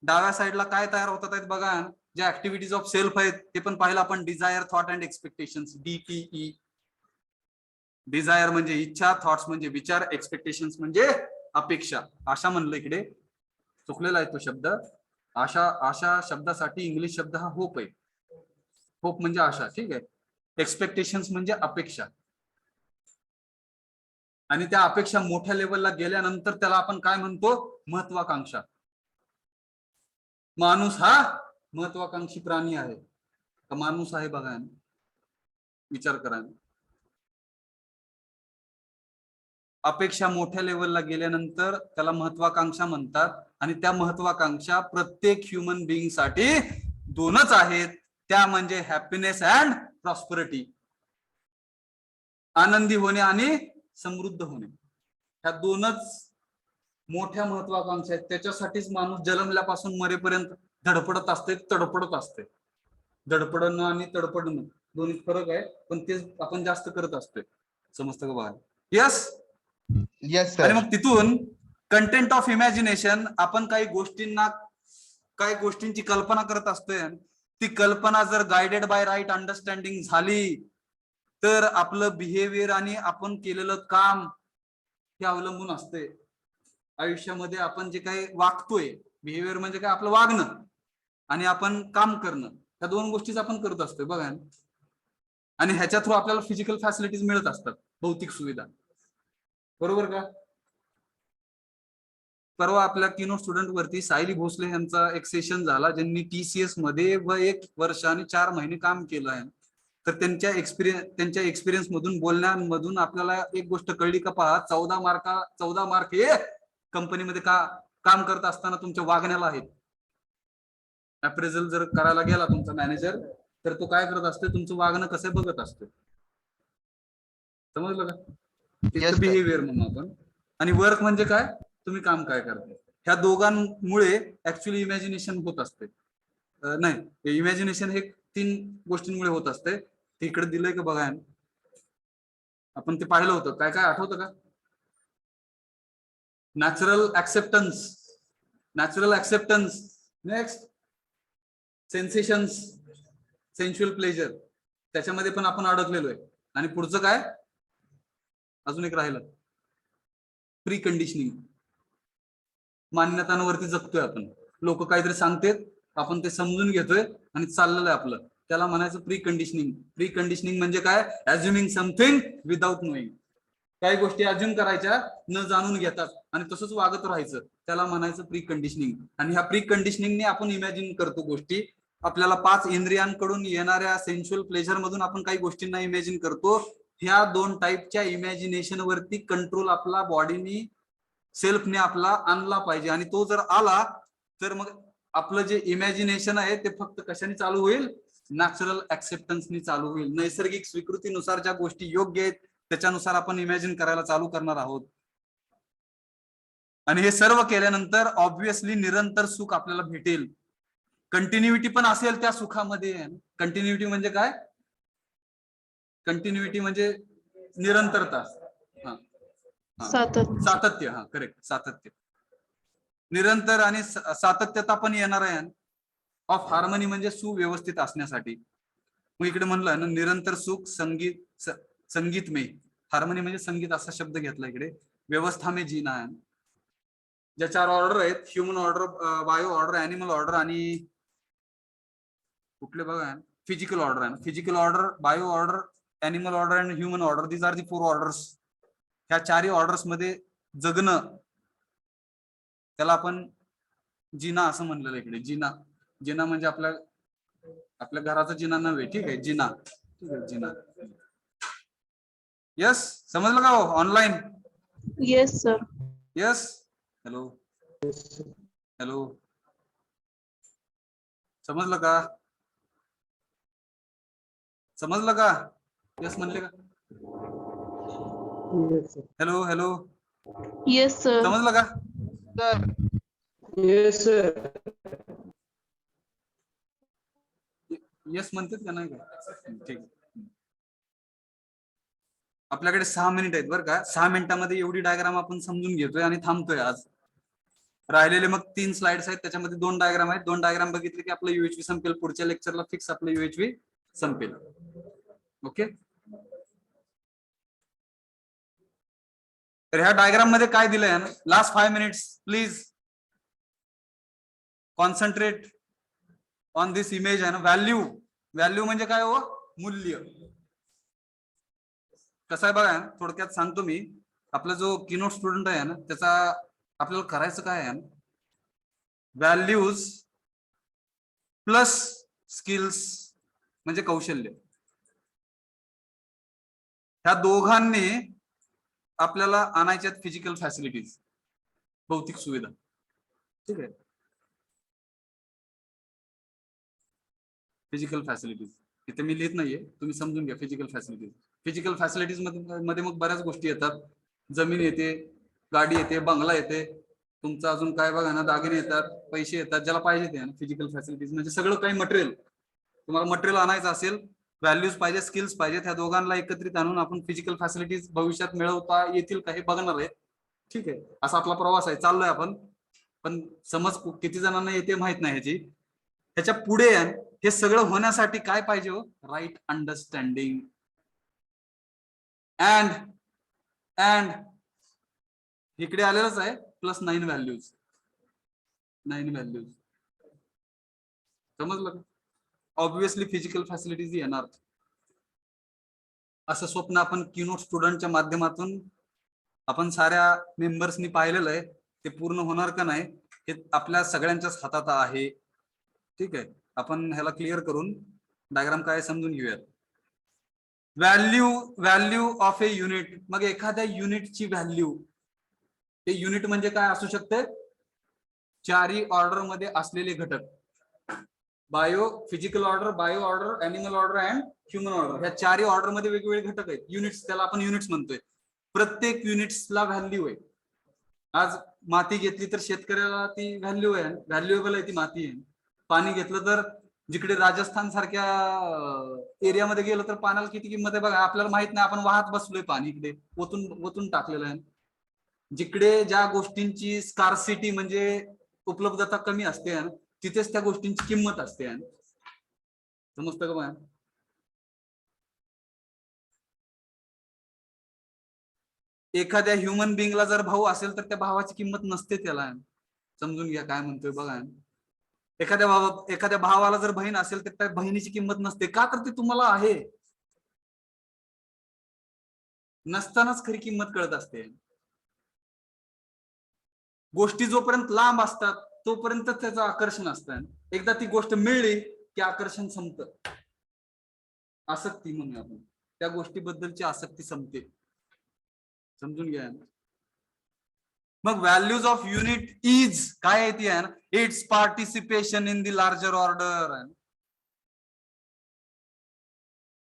डाव्या साईडला काय तयार होतात आहेत बघा. ज्या ऍक्टिव्हिटीज ऑफ सेल्फ आहेत ते पण पाहिलं आपण. Desire, thought and expectations, DTE. Desire म्हणजे इच्छा, थॉट्स म्हणजे विचार, एक्सपेक्टेशन्स म्हणजे अपेक्षा. आशा म्हणलं इकडे, चुकलेला आहे तो शब्द. आशा, आशा शब्दासाठी इंग्लिश शब्द हा होप आहे. होप म्हणजे आशा, ठीक आहे. एक्सपेक्टेशन्स म्हणजे अपेक्षा. आणि त्या अपेक्षा मोठ्या लेवलला गेल्यानंतर त्याला आपण काय म्हणतो? महत्वाकांक्षा. माणूस हा महत्वाकांक्षी प्राणी आहे का माणूस आहे बघा, विचार करा. अपेक्षा मोठ्या लेवलला गेल्यानंतर त्याला महत्वाकांक्षा म्हणतात. आणि त्या महत्वाकांक्षा प्रत्येक ह्युमन बिईंग साठी दोनच आहेत, त्या म्हणजे हॅपीनेस अँड प्रॉस्पेरिटी. आनंदी होणे आणि समृद्ध होणे, ह्या दोनच मोठ्या महत्वाकांक्षा आहेत. त्याच्यासाठीच माणूस जन्मल्यापासून मरेपर्यंत धडपडत असते, तडपडत असते. धडपडणं आणि तडपडणं दोन्ही फरक आहे, पण तेच आपण जास्त करत असतोय. समजतं का बघा? यस. Yes, आणि sir. मग तिथून कंटेंट ऑफ इमॅजिनेशन, आपण काही गोष्टींना, काही गोष्टींची कल्पना करत असतोय. ती कल्पना जर गाइडेड बाय राईट अंडरस्टँडिंग झाली तर आपलं बिहेवियर आणि आपण केलेलं काम हे अवलंबून असते. आयुष्यामध्ये आपण जे काही वागतोय, बिहेवियर म्हणजे काय? आपलं वागणं आणि आपण काम करणं, या दोन गोष्टीच आपण करत असतोय बघा. आणि ह्याच्या थ्रू आपल्याला फिजिकल फॅसिलिटीज मिळत असतात, भौतिक सुविधा. बरोबर का? परवा आपल्या किनो स्टुडंट वरती सायली भोसले यांचा एक सेशन झाला, ज्यांनी TCS मध्ये 1 वर्ष आणि 4 महिने काम केलं आहे. तर त्यांच्या एक्सपिरियन्स मधून, बोलण्यामधून आपल्याला एक गोष्ट कळली का? पहा, 14 मार्क हे कंपनीमध्ये काम करत असताना तुमच्या वागण्याला आहेत. अप्रेझल जर करायला गेला तुमचा मॅनेजर, तर तो काय करत असतो? तुमचं वागणं कसं बघत असतो. समजलं का? Yes, sir. बिहेवियर म्हणून आपण. आणि वर्क म्हणजे काय? तुम्ही काम काय करताय. ह्या दोघांमुळे ऍक्च्युअली इमॅजिनेशन होत असते. नाही, इमॅजिनेशन हे 3 गोष्टींमुळे होत असते. ते इकडे दिलंय का बघा, आपण ते पाहिलं होतं. काय काय आठवतं का? नॅचरल ऍक्सेप्टन्स, नेक्स्ट सेन्सेशन्स, सेन्शुअल प्लेजर, त्याच्यामध्ये पण आपण अडकलेलो आहे. आणि पुढचं काय? अजून एक राहिलं, प्री कंडिशनिंग. मान्यतांवरती जगतोय आपण. लोक काहीतरी सांगतात, आपण ते समजून घेतोय आणि चाललेलं आहे आपलं. त्याला म्हणायचं प्री कंडिशनिंग. प्री कंडिशनिंग म्हणजे काय? Assuming something without knowing. काही गोष्टी अज्युम करायच्या न जाणून घेतात आणि तसंच वागत राहायचं, त्याला म्हणायचं प्री कंडिशनिंग. आणि ह्या प्री कंडिशनिंगने आपण इमॅजिन करतो गोष्टी. आपल्याला 5 इंद्रियांकडून येणाऱ्या सेन्शुअल प्लेजर मधून आपण काही गोष्टींना इमॅजिन करतो. ह्या 2 टाईपच्या इमॅजिनेशन वरती कंट्रोल आपला बॉडीनी, सेल्फने आपला आणला पाहिजे. आणि तो जर आला तर मग आपलं जे इमॅजिनेशन आहे ते फक्त कशाने चालू होईल? नॅचरल ऍक्सेप्टन्सनी चालू होईल. नैसर्गिक स्वीकृतीनुसार ज्या गोष्टी योग्य आहेत त्याच्यानुसार आपण इमॅजिन करायला चालू करणार आहोत. आणि हे सर्व केल्यानंतर ऑब्व्हियसली निरंतर सुख आपल्याला भेटेल. कंटिन्युटी पण असेल त्या सुखामध्ये. कंटिन्युटी म्हणजे काय? कंटिन्युटी म्हणजे निरंतरता. सातत्य. हा, करेक्ट, सातत्य. निरंतर आणि सातत्यता पण येणार आहे. ऑफ हार्मनी म्हणजे सुव्यवस्थित असण्यासाठी. मग इकडे म्हणलं ना, निरंतर सुख, संगीतमय. हार्मनी म्हणजे संगीत असा शब्द घेतला इकडे. व्यवस्था में जीना है. ज्या 4 ऑर्डर आहेत, human order, bio order, animal order आणि कुठले बघा, फिजिकल ऑर्डर आहे. Physical order, bio order, animal order आणि human order. These are the 4 orders. ह्या 4 ऑर्डर्स मध्ये जगणं, त्याला आपण जिना असं म्हणलेलं इकडे. जिना म्हणजे आपल्या घराचा जिना नव्हे, ठीक आहे, जिना. ठीक आहे, जिना. यस, समजलं का हो? Online. Yes sir. Yes. Hello hello, समजलं का? समजलं का? यस म्हणले का? Hello hello, yes sir. समजलं का? Sir. Yes, sir. येस म्हणतात का नाही का? ठीक आहे. आपल्याकडे 6 मिनिट आहेत बरं का. 6 मिनिटांमध्ये एवढी डायग्राम आपण समजून घेतोय आणि थांबतोय आज. राहिलेले मग 3 स्लाइड्स आहेत, त्याच्यामध्ये 2 डायग्राम आहेत. 2 डायग्राम बघितले की आपलं युएचव्ही संपेल. पुढच्या लेक्चरला फिक्स आपलं युएचव्ही संपेल. ओके. तर ह्या डायग्राम मध्ये काय दिलंय ना, last 5 minutes please concentrate on this image आहे ना. व्हॅल्यू, व्हॅल्यू म्हणजे काय हो? मूल्य. कसं आहे बघा, थोडक्यात सांगतो मी. आपला जो कीनोट स्टुडंट आहे ना, त्याचा आपल्याला करायचं काय आहे, व्हॅल्यूज प्लस स्किल्स म्हणजे कौशल्य. ह्या दोघांनी आपल्याला आणायच्यात फिजिकल फॅसिलिटीज, भौतिक सुविधा. ठीक आहे. फिजिकल फॅसिलिटीज इथे मी लिहित नाहीये, तुम्ही समजून घ्या. फिजिकल फॅसिलिटीज, फिजिकल फॅसिलिटीज मध्ये मग बऱ्याच गोष्टी येतात. जमीन येते, गाडी येते, बंगला येते, तुमचं अजून काय बघा ना, दागिने येतात, पैसे येतात, ज्याला पाहिजे ते. फिजिकल फॅसिलिटीज म्हणजे सगळं काही मटेरियल. तुम्हाला मटेरियल आणायचं असेल, व्हॅल्यूज पाहिजे, स्किल्स पाहिजे, त्या दोघांना एकत्रित आणून आपण फिजिकल फॅसिलिटीज भविष्यात मिळवता येतील का हे बघणार आहे. ठीक आहे. असा आपला प्रवास आहे, चाललोय आपण. पण समज किती जणांना येते माहित नाही ह्याची. ह्याच्या पुढे हे सगळं होण्यासाठी काय पाहिजे हो? राईट अंडरस्टँडिंग अँड इकडे आलेलंच आहे प्लस 9 व्हॅल्यूज. 9 व्हॅल्यूज समजलं का? ऑब्विसली फिजिकल फॅसिलिटीज येणार. असं स्वप्न आपण कीनोट स्टुडंटच्या माध्यमातून आपण साऱ्या मेंबर्सनी पाहिलेलं आहे. ते पूर्ण होणार का नाही हे आपल्या सगळ्यांच्याच हातात आहे. ठीक आहे. आपण ह्याला क्लिअर करून डायग्राम काय समजून घेऊयात. Value of A unit. मग एखाद्या युनिटची व्हॅल्यू, ते युनिट म्हणजे काय असू शकते? चारही ऑर्डर मध्ये असलेले घटक. Bio, physical order, bio order, animal order and human order. ह्या चारही ऑर्डर मध्ये वेगवेगळे घटक आहेत. युनिट्स, त्याला आपण युनिट्स म्हणतोय. प्रत्येक युनिट्सला व्हॅल्यू आहे. आज माती घेतली तर शेतकऱ्याला ती व्हॅल्यू आहे, व्हॅल्युएबल आहे ती माती आहे. पाणी घेतलं तर जिकडे राजस्थान सारख्या एरियामध्ये गेलं तर पाण्याला किती किंमत आहे बघा. आपल्याला माहित नाही, आपण वाहत बसलोय पाणी, इकडे ओतून टाकलेलं आहे. जिकडे ज्या गोष्टींची स्कार्सिटी म्हणजे उपलब्धता कमी असते, तिथेच त्या गोष्टींची किंमत असते. समजतं का बघा? एखाद्या ह्युमन बिंगला जर भाऊ असेल तर त्या भावाची किंमत नसते त्याला. समजून घ्या काय म्हणतोय बघा. एखाद्या भावाला जर बहीण असेल तर त्या बहिणीची किंमत नसते. का? तर ती तुम्हाला आहे. नसतानाच खरी किंमत कळत असते. गोष्टी जोपर्यंत लांब असतात तोपर्यंत त्याचं आकर्षण असतं. एकदा ती गोष्ट मिळली की आकर्षण संपतं. आसक्ती म्हणून आपण त्या गोष्टीबद्दलची आसक्ती संपते. समजून घ्या. मग व्हॅल्यूज ऑफ युनिट इज काय येते? It's participation in the larger order.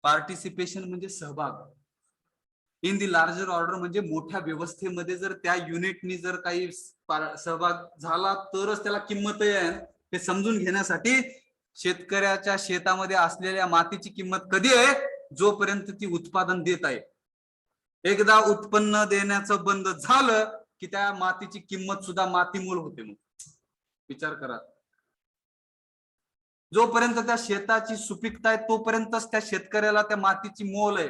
Participation म्हणजे सहभाग. इन द लार्जर ऑर्डर म्हणजे मोठ्या व्यवस्थेमध्ये जर त्या युनिटनी जर काही सहभाग झाला तरच त्याला किंमत आहे. हे समजून घेण्यासाठी शेतकऱ्याच्या शेतामध्ये असलेल्या मातीची किंमत कधी आहे? जोपर्यंत ती उत्पादन देत आहे. एकदा उत्पन्न देण्याचं बंद झालं की त्या मातीची किंमत सुद्धा मातीमोल होते. मग विचार करा. जोपर्यंत त्या शेताची सुपीकता आहे तोपर्यंतच त्या शेतकऱ्याला त्या मातीची मोल आहे.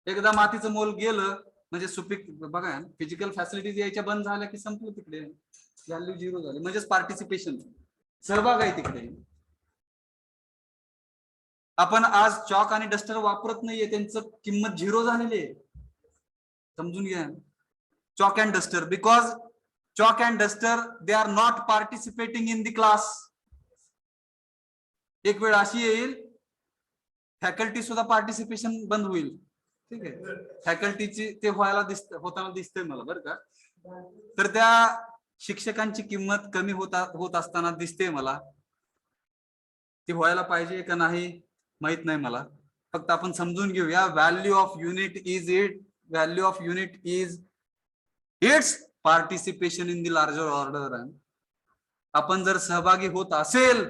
एकदा मातीचं मोल गेलं म्हणजे सुपीक बघा, फिजिकल फॅसिलिटीज यायच्या बंद झाल्या की संपलं. तिकडे व्हॅल्यू झिरो झाली. म्हणजेच पार्टिसिपेशन, सहभाग आहे तिकडे. आपण आज चॉक आणि डस्टर वापरत नाहीये, त्यांचं किंमत झिरो झालेली आहे. समजून घ्या. Chalk and duster, because chalk and duster they are not participating in the class. एक वेळ अशी येईल फॅकल्टी सुद्धा पार्टिसिपेशन बंद होईल. ठीक आहे. फॅकल्टीची ते होताना दिसतंय मला बरं का. तर त्या शिक्षकांची किंमत कमी होत असताना दिसते मला. ती व्हायला पाहिजे का नाही माहित नाही मला. फक्त आपण समजून घेऊया. Value of unit is it's participation in the larger order. आपण जर सहभागी होत असेल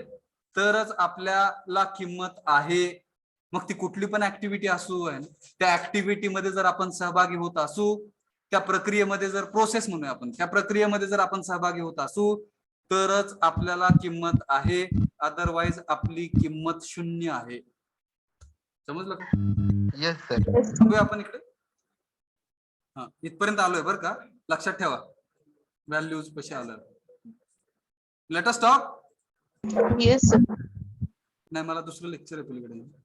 तरच आपल्याला किंमत आहे. मग ती कुठली पण ऍक्टिव्हिटी असू, त्या ऍक्टिव्हिटी मध्ये जर आपण सहभागी होत असू, त्या प्रक्रियेमध्ये जर प्रोसेस म्हणूया आपण, त्या प्रक्रियेमध्ये जर आपण सहभागी होत असू तरच आपल्याला किंमत आहे. अदरवाईज आपली किंमत शून्य आहे. समजलं का? Yes sir. थांबूया आपण इकडे. हा, इथपर्यंत आलोय बरं का, लक्षात ठेवा. व्हॅल्यूज कशी आलं. Let us stop. Yes, sir. नाही, मला दुसरं लेक्चर आहे पलीकडे.